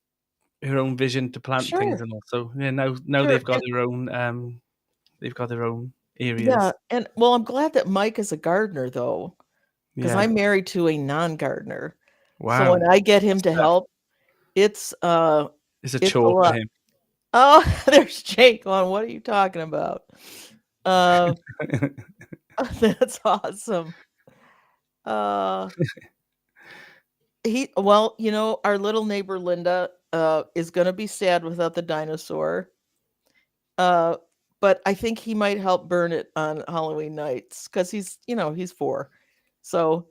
vision to plant things, Sure. and also yeah, now Sure. they've got And their own yeah, areas. and well, I'm glad that Mike is a gardener though, because Yeah. I'm married to a non-gardener. So when Wow. I get him Good to stuff. help, it's uh It's a it's a chore for lot. him. Oh, there's Jake on. What are you talking about? Uh that's awesome. Uh our little neighbor Linda is gonna be sad without the dinosaur. Uh but I think he might help burn it on Halloween nights because he's 4. So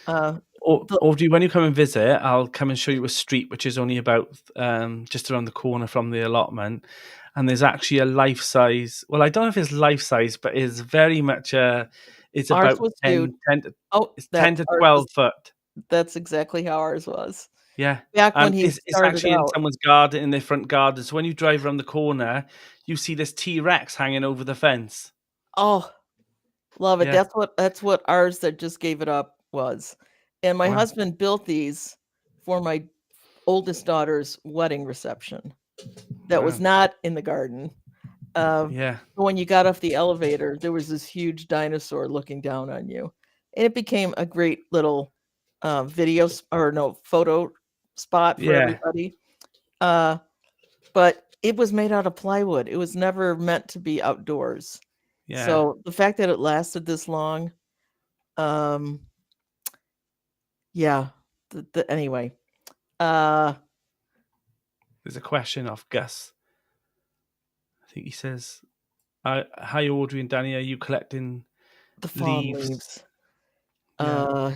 uh the Or do you, when you come and visit, I'll come and show you a street which is only about just around the corner from the allotment, and there's actually a life size. Well, I don't know if it's life size, but it's very much it's Ours about was huge. 10 to Oh, it's 10 to ours was 12 foot. that's exactly how ours was. Yeah, Back when and he it's started actually in out. someone's garden, in their front garden. So when you drive around the corner, you see this T-Rex hanging over the fence. Oh, love it. Yeah, That's what ours that just gave it up was. And my wow. husband built these for my oldest daughter's wedding reception. That was Wow. not in the garden. Uh, Yeah, when you got off the elevator, there was this huge dinosaur looking down on you, and it became a great little or no photo spot for yeah, everybody. Uh, but it was made out of plywood. It was never meant to be outdoors. yeah. So the fact that it lasted this long, um, yeah. Anyway, uh, There's a question off Gus. I think he says, "Hi, Audrey and Danny. Are you collecting the fawn leaves?" leaves. Yeah. Uh,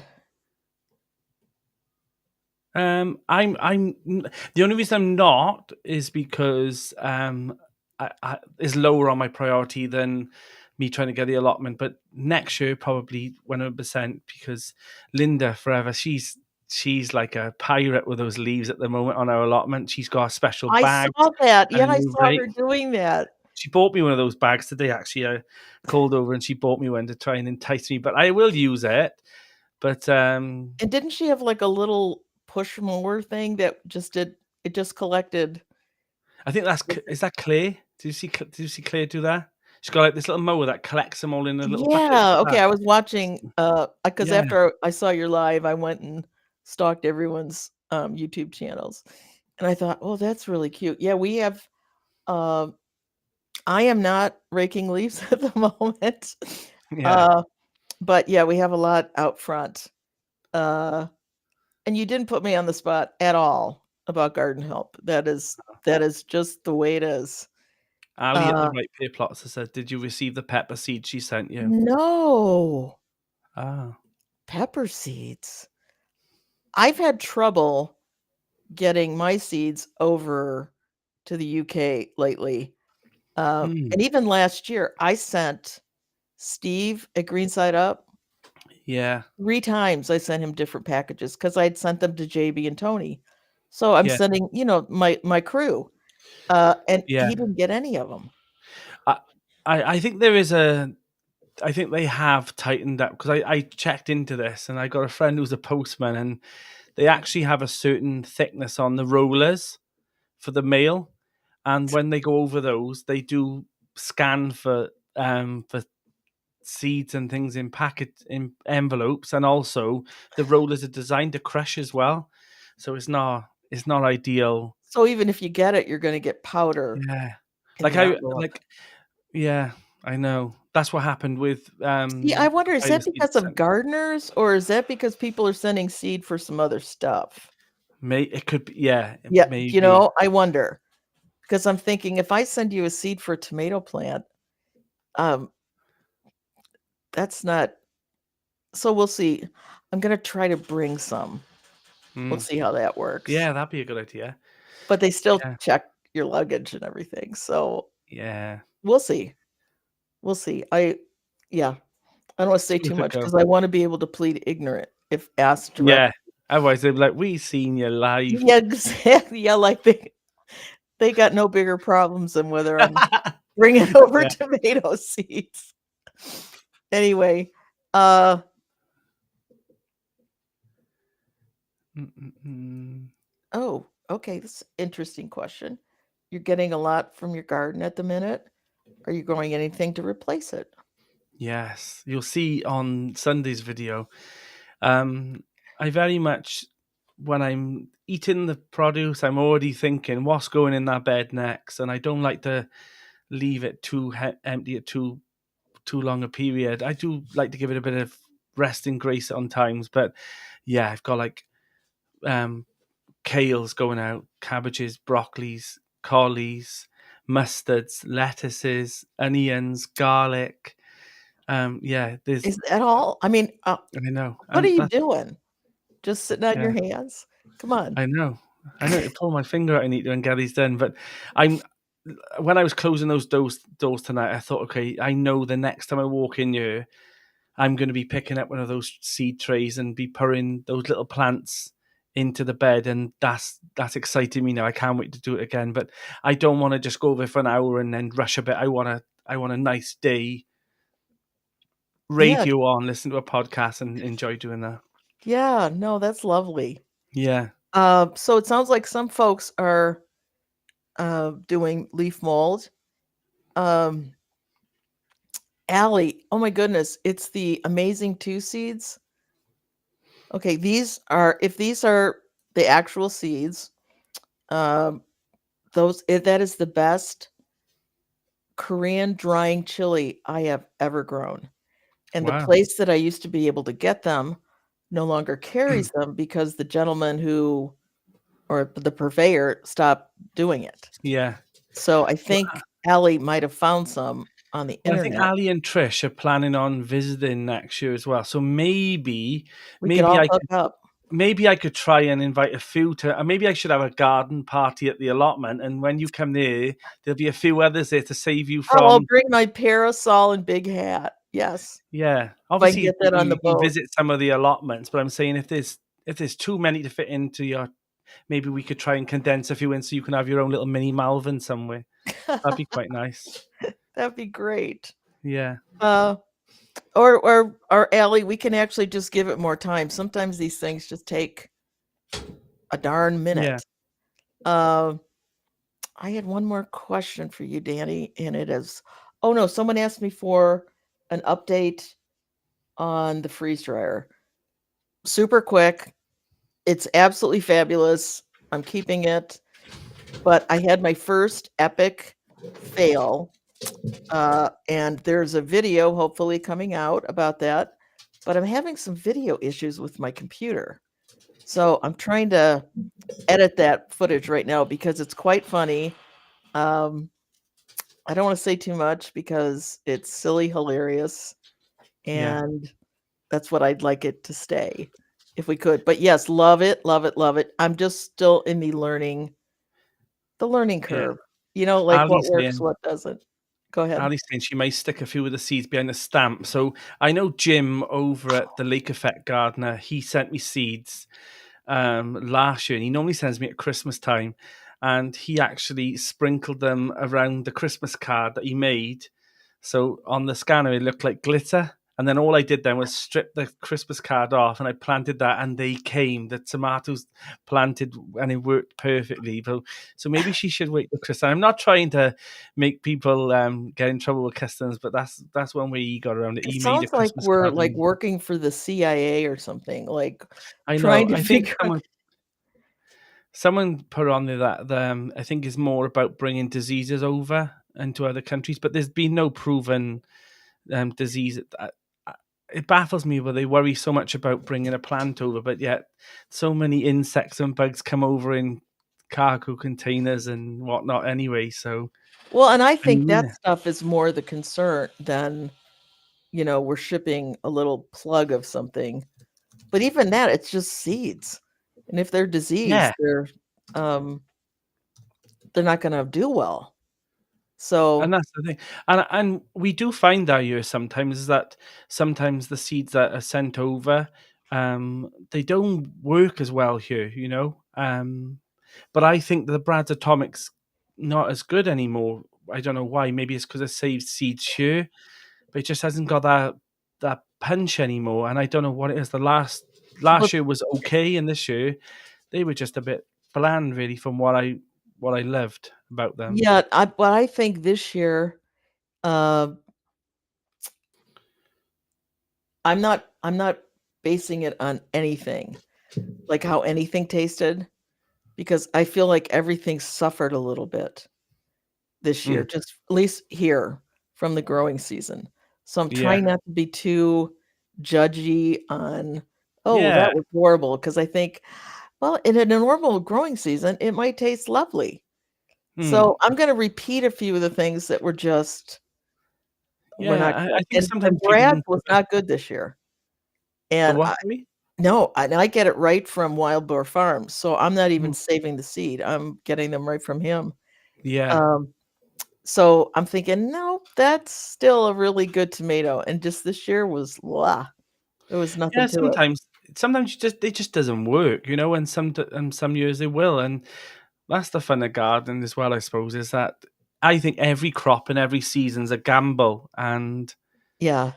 I'm the only reason I'm not is because is lower on my priority than me trying to get the allotment. But next year, probably 100%, because Linda forever, she's like a pirate with those leaves at the moment on our allotment. She's got a special I bag saw that. and Yeah, a I new saw rake. her doing that. She bought me one of those bags today, actually. I called over and she bought me one to try and entice me, but I will use it. But And didn't she have like a little push mower thing that just did it just collected I think is that Claire? Did you see Claire do that? She's got like this little mower that collects them all in a little bucket at Yeah, the okay, back. I was watching, because Yeah, after I saw your live, I went and stalked everyone's, YouTube channels, and I thought, "Oh, that's really cute." Yeah, we have, um I am not raking leaves at the moment, yeah. uh, but yeah, we have a lot out front, uh, and you didn't put me on the spot at all about garden help. That is just the way it is. Ali at the Uh, right pear plots has said, "Did you receive the pepper seed she sent you?" no, Ah, pepper seeds. I've had trouble getting my seeds over to the UK lately. And mm, even last year, I sent Steve at Greenside Up yeah, 3 times. I sent him different packages because I'd sent them to JB and Tony. So I'm yeah, sending, my crew, and yeah. he didn't get any of them. I, I think there is a. I think they have tightened up because I checked into this and I got a friend who's a postman and they actually have a certain thickness on the rollers for the mail, and when they go over those, they do scan for seeds and things in envelopes, and also the rollers are designed to crush as well, so it's not ideal. So even if you get it, you're gonna get powder Yeah, in like the I envelope. like yeah, I know that's what happened with See, I wonder, is Tyler that seed because of sent. gardeners or is that because people are sending seed for some other stuff? May it could be, yeah, Yeah, maybe. I wonder, because I'm thinking if I send you a seed for a tomato plant, um, that's not so we'll see. I'm gonna try to bring some. We'll Mm. see how that works. Yeah, that'd be a good idea. But they still Yeah, check your luggage and everything, so yeah. we'll see. We'll see. Yeah, I don't wanna say See too if it much goes. because I wanna be able to plead ignorant if asked direct. Yeah. Otherwise, they'd be like, "We seen you live." Yeah, exactly. Yeah, like they got no bigger problems than whether I'm bringing over Yeah. tomato seeds. Anyway, uh, Mm, mm, mm. oh, okay, this interesting question. You're getting a lot from your garden at the minute. Are you growing anything to replace it? Yes, you'll see on Sunday's video. Um, I very much, when I'm eating the produce, I'm already thinking what's going in that bed next, and I don't like to leave it too empty at too long a period. I do like to give it a bit of resting grace on times, but yeah, I've got like um kales going out, cabbages, broccolis, collies, mustards, lettuces, onions, garlic. Yeah, there's Is that all? I mean, I know, what are and you that's doing? Just sitting on your yeah, hands? Come on. I know, I know. Pull my finger out, I need to and get these done. But I'm when I was closing those doors tonight, I thought, okay, I know the next time I walk in here, I'm going to be picking up one of those seed trays and be pouring those little plants into the bed, and that's exciting me now. I can't wait to do it again. But I don't want to just go over for an hour and then rush a bit. I want a nice day, Yeah, radio on, listen to a podcast, and enjoy doing that. yeah, no, that's lovely. Yeah. So it sounds like some folks are doing leaf mold. Um, Allie, oh my goodness, it's the amazing two seeds. Okay, if these are the actual seeds, um, that is the best Korean drying chili I have ever grown. And the Wow. place that I used to be able to get them no longer carries them because the gentleman who or the purveyor stopped doing it. Yeah. So I Well, think Allie might have found some on the I think internet. Ali and Trish are planning on visiting next year as well. So maybe, We could maybe all I hook up. maybe I could try and invite a few to, and maybe I should have a garden party at the allotment. And when you come there, there'll be a few others there to save you Oh, I'll from. bring my parasol and big hat. Yes, Yeah, if I can obviously get that on the you boat. visit some of the allotments, but I'm saying if there's too many to fit into your maybe we could try and condense a few in so you can have your own little mini Malvern somewhere. That'd be quite nice. That'd be great. Yeah, Uh, or Allie, we can actually just give it more time. Sometimes these things just take a darn yeah, minute. Uh, I had one more question for you, Danny, and it is, oh no, someone asked me for an update on the freeze dryer. Super quick. It's absolutely fabulous. I'm keeping it, but I had my first epic fail. And there's a video hopefully coming out about that, but I'm having some video issues with my computer. So I'm trying to edit that footage right now because it's quite funny. Um, I don't want to say too much because it's silly, hilarious, yeah, and that's what I'd like it to stay if we could. But yes, love it, love it, love it. I'm just still in the learning yeah. curve. Like what Ali's works, saying what doesn't. Go ahead. Ali's saying she may stick a few of the seeds behind the stamp. So I know Jim over at the Lake Effect Gardener, he sent me seeds last year, and he normally sends me at Christmas time. And he actually sprinkled them around the Christmas card that he made. So on the scanner, it looked like glitter. And then all I did then was strip the Christmas card off, and I planted that, and they came. The tomatoes planted, and it worked perfectly. So maybe she should wait for Christmas. I'm not trying to make people get in trouble with customs, but that's one way he got around it. It He made a sounds like Christmas we're, card. like, working for the CIA or something, like, I know. trying to I think figure out. someone put on there that I think is more about bringing diseases over into other countries, but there's been no proven disease. It baffles me where they worry so much about bringing a plant over, but yet so many insects and bugs come over in cargo containers and whatnot anyway. So Well, and I I think mean, that stuff is more the concern than, we're shipping a little plug of something. But even that, it's just seeds, and if they're yeah, diseased, um, they're not gonna do well. and So, that's the thing, and we do find that here sometimes is that sometimes the seeds that are sent over, they don't work as well here, But I think the Brad's Atomic's not as good anymore. I don't know why. Maybe it's because it saves seeds here, but it just hasn't got that punch anymore. And I don't know what it is. The last but year was okay, and this year they were just a bit bland, really, from what I loved about them. yeah, I think this year, uh, I'm not basing it on anything, like how anything tasted, because I feel like everything suffered a little bit this year, Mm, just at least here from the growing season. So I'm yeah, trying not to be too judgy on, "Oh, yeah, that was horrible," because I think, well, in a normal growing season, it might taste lovely. mm, So I'm gonna repeat a few of the things that were yeah. not I good, think and sometimes people Brad's can was not good this year, the and what? Sorry? no, and I get it right from Wild Boar Farms, so I'm not even Mm, saving the seed, I'm getting them right from him. yeah, Um, so I'm thinking, "No, that's still a really good tomato," and just this year was blah. There was yeah. nothing to it. Sometimes it just doesn't work, and some years it will, and that's the fun of gardening as well, I suppose, is that I think every crop and every season's a gamble, and Yeah.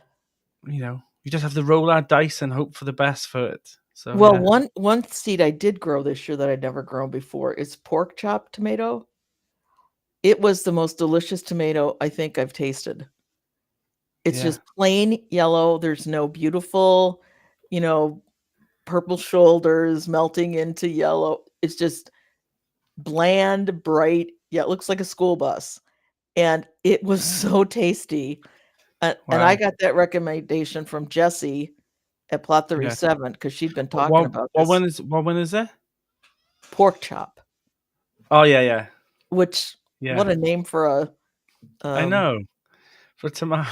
you just have to roll our dice and hope for the best for it. So Well, yeah, one seed I did grow this year that I'd never grown before is pork chop tomato. It was the most delicious tomato I think I've tasted. It's yeah, just plain yellow, there's no beautiful, you know, purple shoulders melting into yellow. It's just bland, bright, yeah, it looks like a school bus, and it was so tasty, and I wow, got that recommendation from Jessie at Plot yeah. 37 because 'cause she'd been What talking what about what this one is what one is it? pork chop, Oh yeah, yeah, which yeah. what a name for a, I um know for tomato,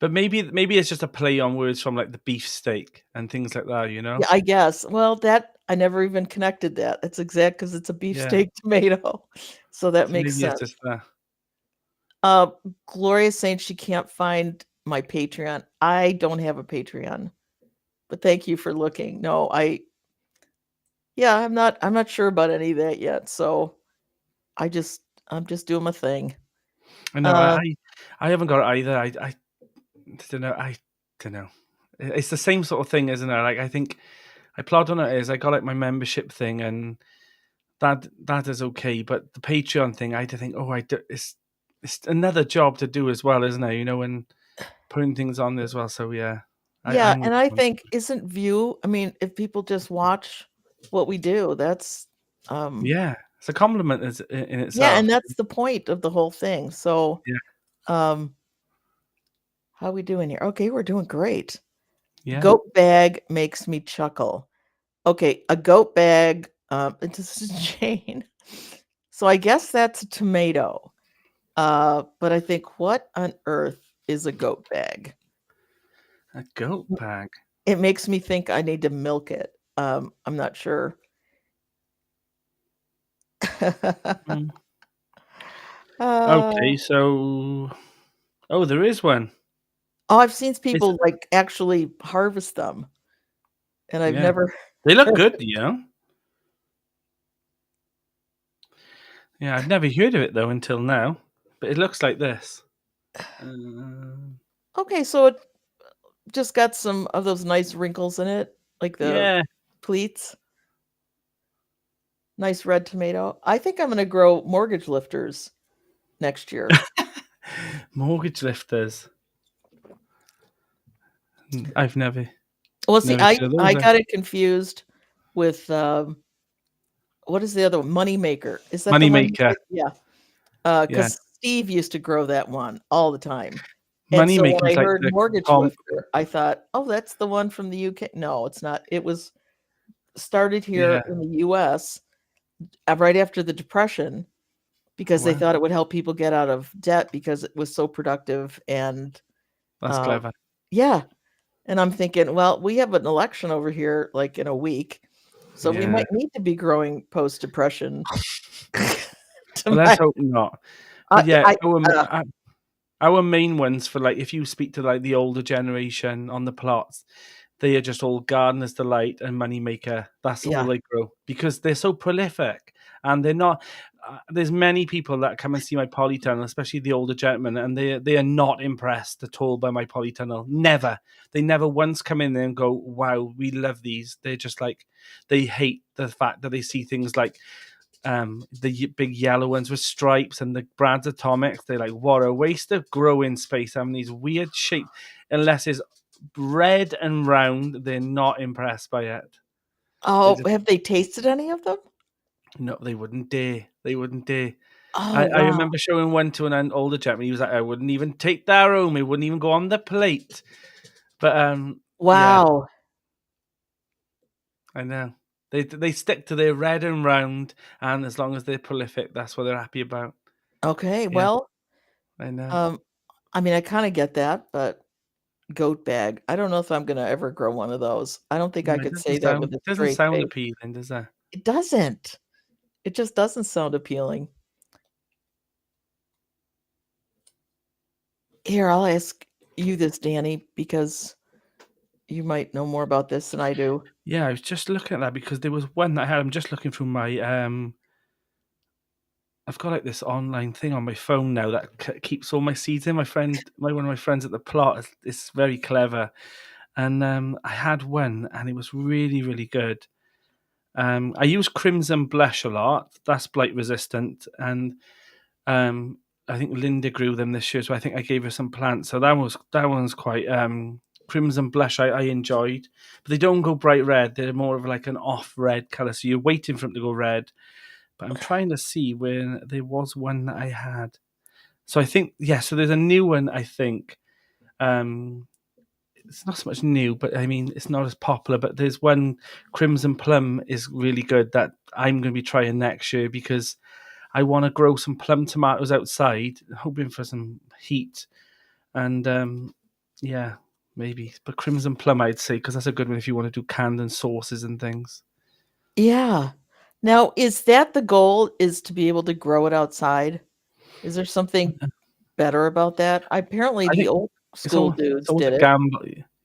but maybe it's just a play on words from like the beef steak and things like that. yeah, I guess. Well, that I never even connected that. It's exact because it's a Yeah, beefsteak tomato, so that so makes maybe it's sense. just that. Uh, Gloria's saying she can't find my Patreon. I don't have a Patreon, but thank you for looking. No, Yeah, I'm not sure about any of that yet, so I just I'm just doing my thing. I know Uh, I haven't got it either. I don't know. I don't know. It's the same sort of thing, isn't it? Like I think I plod on it is I got like my membership thing, and that is okay. But the Patreon thing, I do think, oh, it's another job to do as well, isn't it? You know, and putting things on there as well. So yeah, yeah, I'm with and I you. think isn't view I mean, if people just watch what we do, that's, um Yeah, it's a compliment in yeah, itself. and that's the point of the whole thing. So, Yeah, um, how we doing here? Okay, we're doing great. yeah. Goat bag makes me chuckle. Okay, a goat bag, this is Jane. So I guess that's a tomato. But I think, what on earth is a goat bag? A goat bag. It makes me think I need to milk it. I'm not sure. Mm. Uh, Okay, so oh, there is one. oh, I've seen It's people, like, actually harvest them, and I've yeah. never They look good, you know? Yeah, I've never heard of it though until now, but it looks like this. Um, Okay, so it just got some of those nice wrinkles in it, like the yeah, pleats. Nice red tomato. I think I'm gonna grow mortgage lifters next year. mortgage lifters. I've Well, see, never I heard of I those. got it confused with, what is the other one? Moneymaker. Is that the one? Moneymaker. Yeah. Yeah, Because Steve used to grow that one all the time. And so when Moneymaker's I like heard the mortgage com. lifter, I thought, "Oh, that's the one from the UK." No, it's not. It was started Yeah, here in the US, right after the Depression because they wow, thought it would help people get out of debt because it was so productive and, that's uh clever. yeah, and I'm thinking, "Well, we have an election over here, like, in a week, so we Yeah. might need to be growing post-Depression." Well, To let's my hope not. But yeah, I our main ones for like if you speak to like the older generation on the plots, they are just all gardener's delight and moneymaker. That's all yeah. they grow because they're so prolific and they're not. There's many people that come and see my polytunnel, especially the older gentlemen, and they are not impressed at all by my polytunnel. Never, they never once come in there and go, "Wow, we love these." They're just like they hate the fact that they see things like big yellow ones with stripes and the Brad's Atomics. They're like, what a waste of growing space having these weird shapes. Unless it's red and round, they're not impressed by it. They Oh, just have they tasted any of them? no, they wouldn't dare. They wouldn't dare. Oh, I wow. remember showing one to an older gentleman. He was like, I wouldn't even take that home. It wouldn't even go on the plate. But yeah, Wow. I know. They stick to their red and round, and as long as they're prolific, that's what they're happy about. Okay, Yeah, well, I know. um, I mean, I kinda get that, but goat bag, I don't know if I'm gonna ever grow one of those. I don't think I No, it could say that with a doesn't straight sound face. appealing, does it? It doesn't. It just doesn't sound appealing. Here, I'll ask you this, Danny, because you might know more about this than I do. Yeah, I was just looking at that because there was one that I had. I'm just looking through my I've got like this online thing on my phone now that keeps all my seeds in. One of my friends at the plot is very clever, and I had one, and it was really really good. I use Crimson Blush a lot. That's blight resistant, and Um, I think Linda grew them this year, so I think I gave her some plants. So that one's quite crimson blush. I enjoyed, but they don't go bright red. They're more of like an off red color. So you're waiting for them to go red. But I'm trying to see when there was one that I had. So I think yeah. So there's a new one. I think it's not so much new, but I mean it's not as popular. But there's one crimson plum is really good that I'm going to be trying next year because I want to grow some plum tomatoes outside, hoping for some heat. And yeah, maybe. But crimson plum, I'd say, because that's a good one if you want to do canned and sauces and things. Yeah. Now, is that the goal, is to be able to grow it outside? Is there something better about that? Apparently, I the think old it's school it's dudes always a did it. gamble.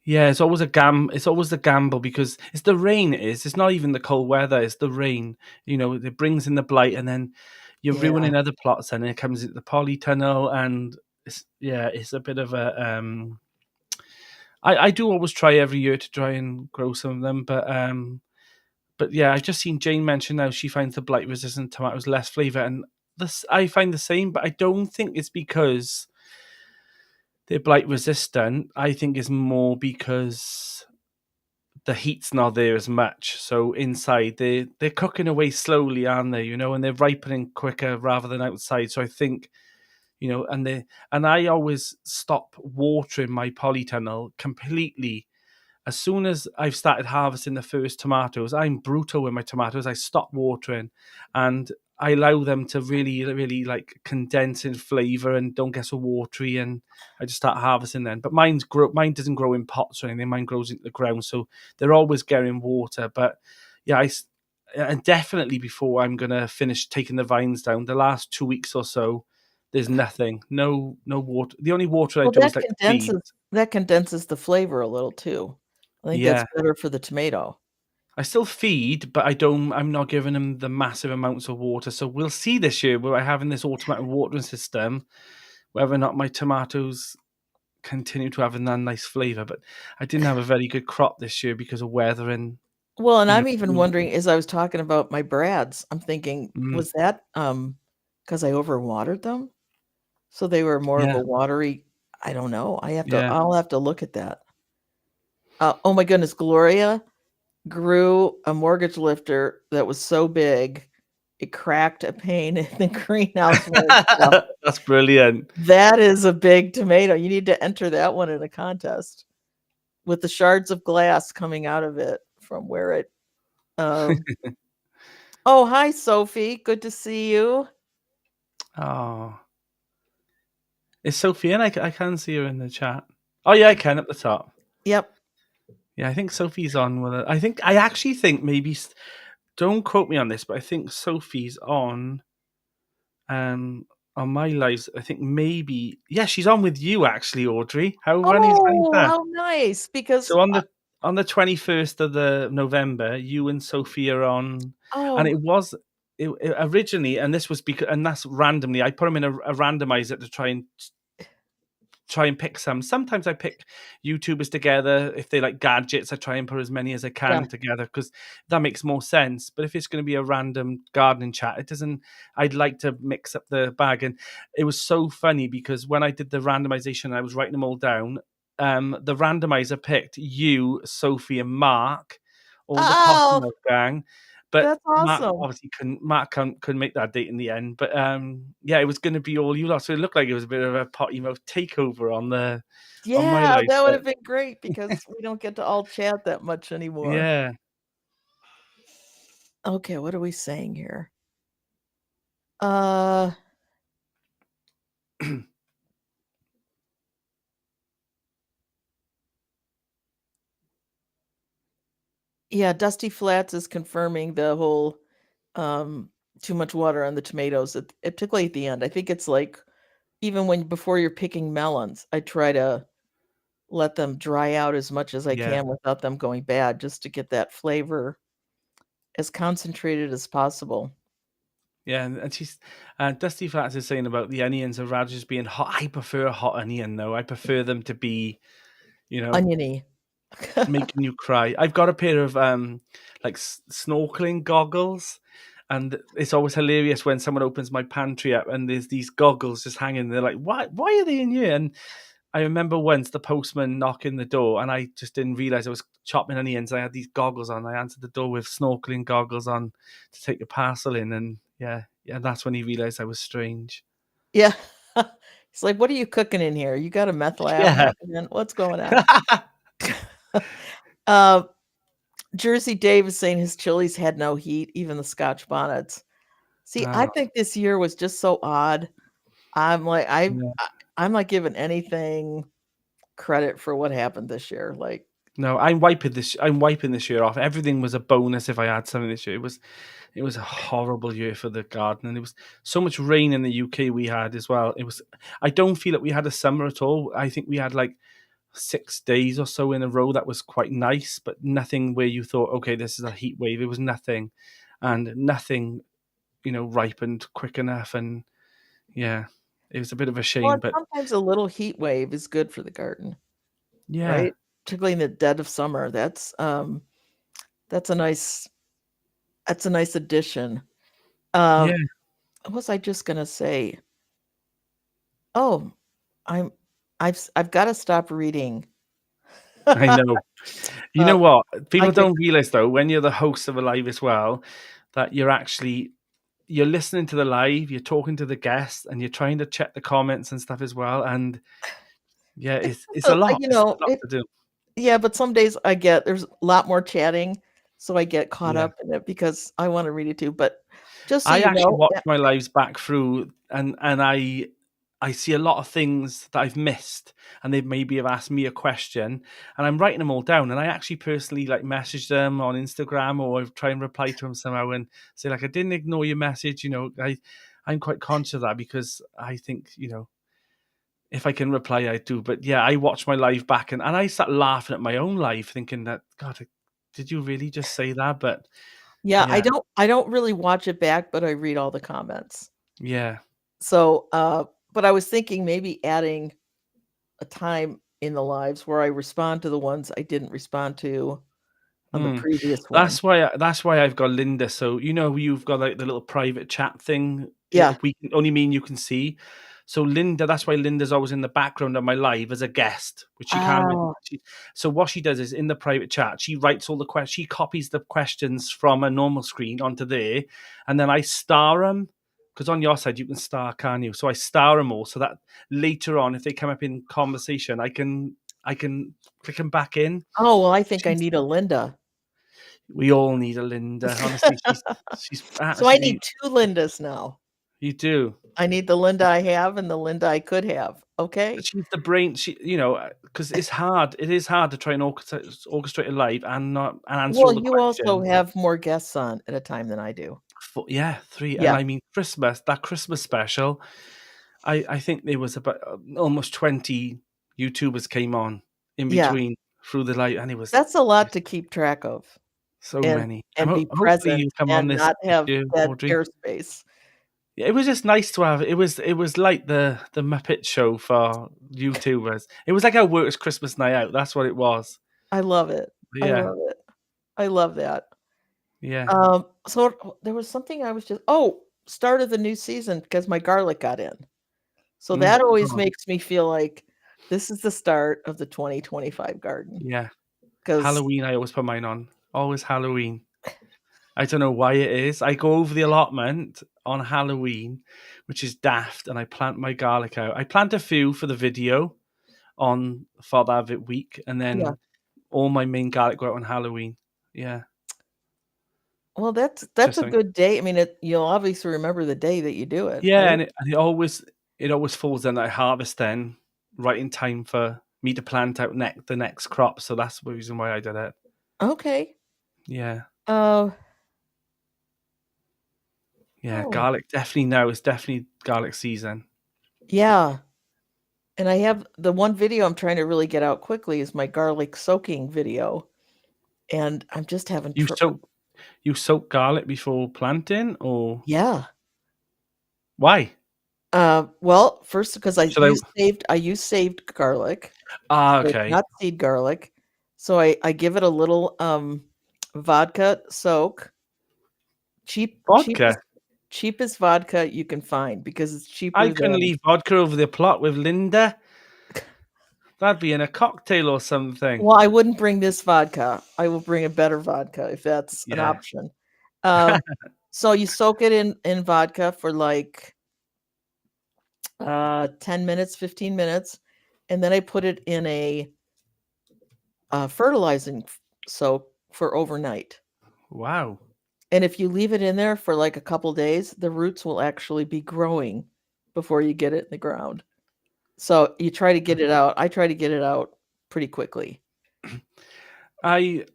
Yeah, it's always the gamble because it's the rain. It's not even the cold weather. It's the rain. It brings in the blight, and then you're Yeah. ruining other plots. And it comes into the polytunnel, and it's a bit of a. I do always try every year to try and grow some of them, but yeah, I've just seen Jane mention now she finds the blight resistant tomatoes less flavour, and this I find the same, but I don't think it's because they're blight resistant. I think it's more because the heat's not there as much. So inside they're cooking away slowly, aren't they? And they're ripening quicker rather than outside. So I think, and I always stop watering my polytunnel completely as soon as I've started harvesting the first tomatoes. I'm brutal with my tomatoes. I stop watering and I allow them to really, really like condense in flavor and don't get so watery. And I just start harvesting then. But mine doesn't grow in pots or anything. Mine grows into the ground, so they're always getting water. But yeah, and definitely before I'm gonna finish taking the vines down, the last 2 weeks or so, there's nothing, no water. The only water I Well, do is like the feed. that condenses the flavor a little too. I think that's Yeah. better for the tomato. I still feed, but I'm not giving them the massive amounts of water. So we'll see this year where I having this automatic watering system, whether or not my tomatoes continue to have a nice flavour. But I didn't have a very good crop this year because of weather and Well, and you know. I'm even wondering, as I was talking about my brads, I'm thinking, Mm, was that, because I overwatered them? So they were more of yeah, a watery. I don't know. yeah. I'll have to look at that. Oh my goodness, Gloria grew a mortgage lifter that was so big, it cracked a pane in the greenhouse when it fell. That's brilliant. That is a big tomato. You need to enter that one in a contest with the shards of glass coming out of it from where it. Um, oh, hi, Sophie. Good to see you. Oh, is Sophie in? I can see her in the chat. Oh yeah, I can at the top. Yep. Yeah, I think Sophie's on with it. I actually think maybe. Don't quote me on this, but I think Sophie's um on my lives. I think maybe yeah, she's on with you actually, Audrey. How funny is Oh, that? how nice! Because So on the 21st of the November, you and Sophie are on, and oh it originally, and this was because, and that's randomly. I put them in a randomizer to try and pick some. Sometimes I pick YouTubers together. If they like gadgets, I try and put as many as I yeah, can together because that makes more sense. But if it's going to be a random gardening chat, it doesn't. I'd like to mix up the bag. And it was so funny because when I did the randomization, I was writing them all down. The randomizer picked you, Sophie, and Mark, all the oh, Pottermore gang. But that's awesome. Couldn't make that date in the end. But yeah, it was going to be all you lot. So it looked like it was a bit of a potty mouth takeover on my Yeah, life. that would But have been great because we don't get to all chat that much anymore. yeah, Okay, what are we saying here? Uh, yeah, Dusty Flats is confirming the whole um too much water on the tomatoes, particularly at the end. I think it's like even when before you're picking melons, I try to let them dry out as much as I yeah, can without them going bad, just to get that flavor as concentrated as possible. yeah. And she's Dusty Flats is saying about the onions of radishes being hot. I prefer a hot onion though. I prefer them to be, you know, Oniony. making you cry. I've got a pair of like snorkeling goggles, and it's always hilarious when someone opens my pantry up and there's these goggles just hanging. They're like, Why are they in here?" And I remember once the postman knocking the door, and I just didn't realize I was chopping onions. I had these goggles on. I answered the door with snorkeling goggles on to take a parcel in, and yeah, that's when he realized I was strange. Yeah. It's like, "What are you cooking in here? You got a meth lab Yeah. happening? What's going on?" Uh, Jersey Dave is saying his chilies had no heat, even the Scotch bonnets. See, I Oh, think this year was just so odd. I'm like, yeah. I'm not giving anything credit for what happened this year. Like, No, I'm wiping this year off. Everything was a bonus if I had something this year. It was a horrible year for the garden, and it was so much rain in the UK we had as well. I don't feel that we had a summer at all. I think we had like 6 days or so in a row that was quite nice, but nothing where you thought, okay, this is a heat wave. It was nothing, and nothing, ripened quick enough. And yeah, it was a bit of a Well, shame, and but sometimes a little heat wave is good for the garden, yeah, right? Particularly in the dead of summer. That's a nice that's a nice addition. yeah, What was I just gonna say? Oh, I'm I've got to stop reading. I know. You uh, know what? I People get don't realize though, when you're the host of a live as well, that you're listening to the live, you're talking to the guests, and you're trying to check the comments and stuff as well. And yeah, it's a lot. It's a lot it to do. yeah, but some days there's a lot more chatting, so I get caught Yeah. up in it because I want to read it too. But just so I you actually know, watch my lives back through, and I see a lot of things that I've missed, and they maybe have asked me a question, and I'm writing them all down, and I actually personally like message them on Instagram, or I try and reply to them somehow and say like, I didn't ignore your message. I'm quite conscious of that because I think if I can reply, I do. But yeah, I watch my live back, and I start laughing at my own live, thinking that God, did you really just say that? But yeah, yeah, I don't really watch it back, but I read all the comments. yeah. So, but I was thinking maybe adding a time in the lives where I respond to the ones I didn't respond to on the Hmm. previous one. That's why I've got Linda. So you've got like the little private chat thing. Yeah. Only me and you can see. So Linda, that's why Linda's always in the background of my live as a guest, which she can't really. Oh, So what she does is in the private chat, she writes all the questions. She copies the questions from a normal screen onto there, and then I star them because on your side you can star, can't you? So I star them all so that later on, if they come up in conversation, I can click them back in. oh, well, I think I need a Linda. We all need a Linda. Honestly, she's So I need absolutely. 2 Lindas now. You do. I need the Linda I have and the Linda I could have. But Okay. she's the brain. Because it's hard. It is hard to try and orchestrate a live and not and answer Well, all the you also questions. have more guests on at a time than I do. Yeah, three, and Yeah. I mean Christmas special. I think there was about almost 20 YouTubers came on in Yeah. between through the live, and it was That's a lot to keep track of so many. and be Hopefully present you come on and this not this have year, dead Audrey. airspace. Yeah, it was just nice to have. It was like the Muppet Show for YouTubers. It was like our works Christmas night out. That's what it was. I love it. But I yeah, love it. I love that. yeah. So there was something I was just start of the new season because my garlic got in. So that always Oh, makes me feel like this is the start of the 2025 garden. yeah. 'Cause Halloween. I always put mine on. Always Halloween. I don't know why it is. I go over the allotment on Halloween, which is daft, and I plant my garlic out. I plant a few for the video on for that week, and yeah. then all my main garlic go out on Halloween. Yeah, Well, that's just a like. good day. I mean, you'll obviously remember the day that you do it, Yeah, right? and it always falls then that I harvest then right in time for me to plant out the next crop. So that's the reason why I did it. Okay. Yeah, Uh, yeah, oh, garlic definitely now. It's definitely garlic season. yeah. And I have the one video I'm trying to really get out quickly is my garlic soaking video, and I'm just having You soak you soak garlic before planting, or yeah. why? Well, first because Should I? I use saved garlic, so it's Okay, not seed garlic. So I give it a little vodka soak, cheap vodka. cheapest cheapest vodka you can find because it's I cheaper couldn't than leave vodka over the plot with Linda. That'd be in a cocktail or something. well, I wouldn't bring this vodka. I will bring a better vodka if that's an Yeah. option. Um, so you soak it in vodka for like 10 minutes, 15 minutes, and then I put it in a fertilizing soak for overnight. Wow. And if you leave it in there for like a couple days, the roots will actually be growing before you get it in the ground. So you try to get it out. I try to get it out pretty quickly. I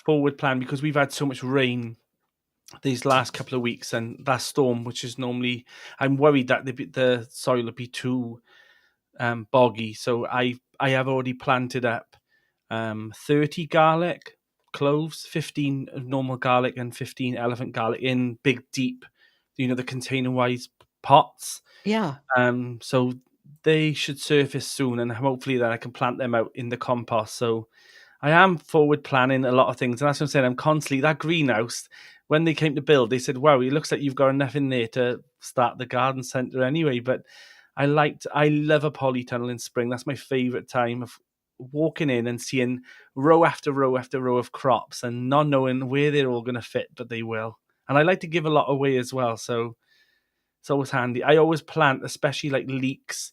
forward plan because we've had so much rain these last couple of weeks, and that storm, which is normally, I'm worried that the soil will be too boggy. So I I have already planted up 30 garlic cloves, 15 of normal garlic, and 15 elephant garlic in big, deep, the container wise pots. Yeah. So they should surface soon, and hopefully then I can plant them out in the compost. So I am forward planning a lot of things, and that's what I'm saying. I'm constantly that greenhouse. When they came to build, they said, "Wow, it looks like you've got enough in there to start the garden centre anyway." But I love a polytunnel in spring. That's my favourite time of walking in and seeing row after row after row of crops and not knowing where they're all going to fit, but they will. And I like to give a lot away as well, so it's always handy. I always plant, especially like leeks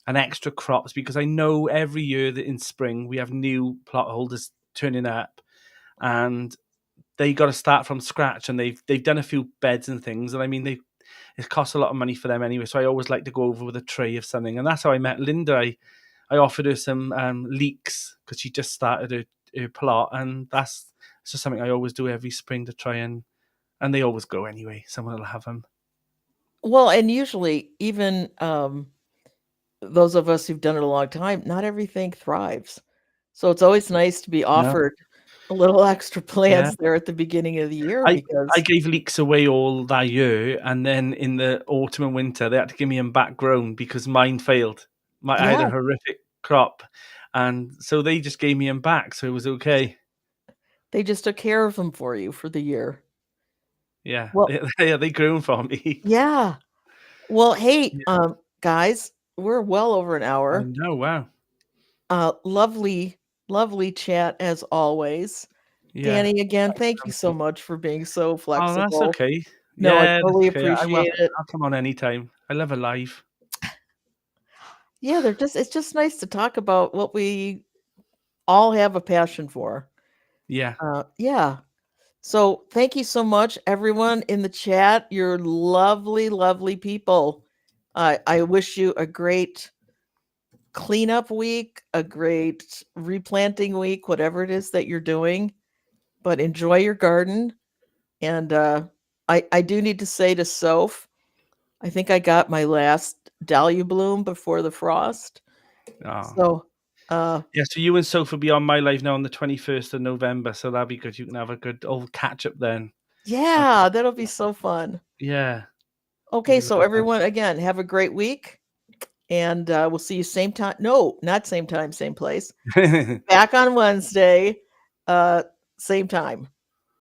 and extra crops, because I know every year that in spring we have new plot holders turning up, and they got to start from scratch, and they've done a few beds and things, and I mean it costs a lot of money for them anyway. So I always like to go over with a tray of something, and that's how I met Linda. I offered her some leeks because she just started her plot, and that's it's just something I always do every spring to try and they always go anyway. Someone will have them. Well, and usually, even those of us who've done it a long time, not everything thrives. So it's always nice to be No, offered a little extra yeah. plants there at the beginning of the year I because, gave leeks away all that year, and then in the autumn and winter they had to give me them back grown because mine failed. I had yeah, a horrific crop, and so they just gave me them back, so it was okay. they just took care of them for you for the year. Yeah, Well, they grown for me. yeah. Well, hey, Yeah, guys, we're well over an I hour. know. Wow. Lovely, lovely chat as always. Yeah. Danny, again, Thanks, thank you so Nancy. much for being so Oh, that's flexible. okay. No, I Yeah, that's totally okay. appreciate it. I'll come on anytime. I love a live. Yeah, it's just nice to talk about what we all have a passion for. Yeah. Yeah. So thank you so much, everyone in the chat. You're lovely, lovely people. I wish you a great cleanup week, a great replanting week, whatever it is that you're doing. But enjoy your garden. And I do need to say to Soph, I think I got my last dahlia bloom before the frost. Oh. So uh, Yeah, so you and Soph will be on my live now on the 21st of November, so that'll be good. You can have a good old catch up then. I'll, yeah, that'll be so fun. yeah, it'll Okay, be so really everyone, again, have a great week. And we'll see you same time. No, not same time, same place. nice. Back on Wednesday, uh, same time.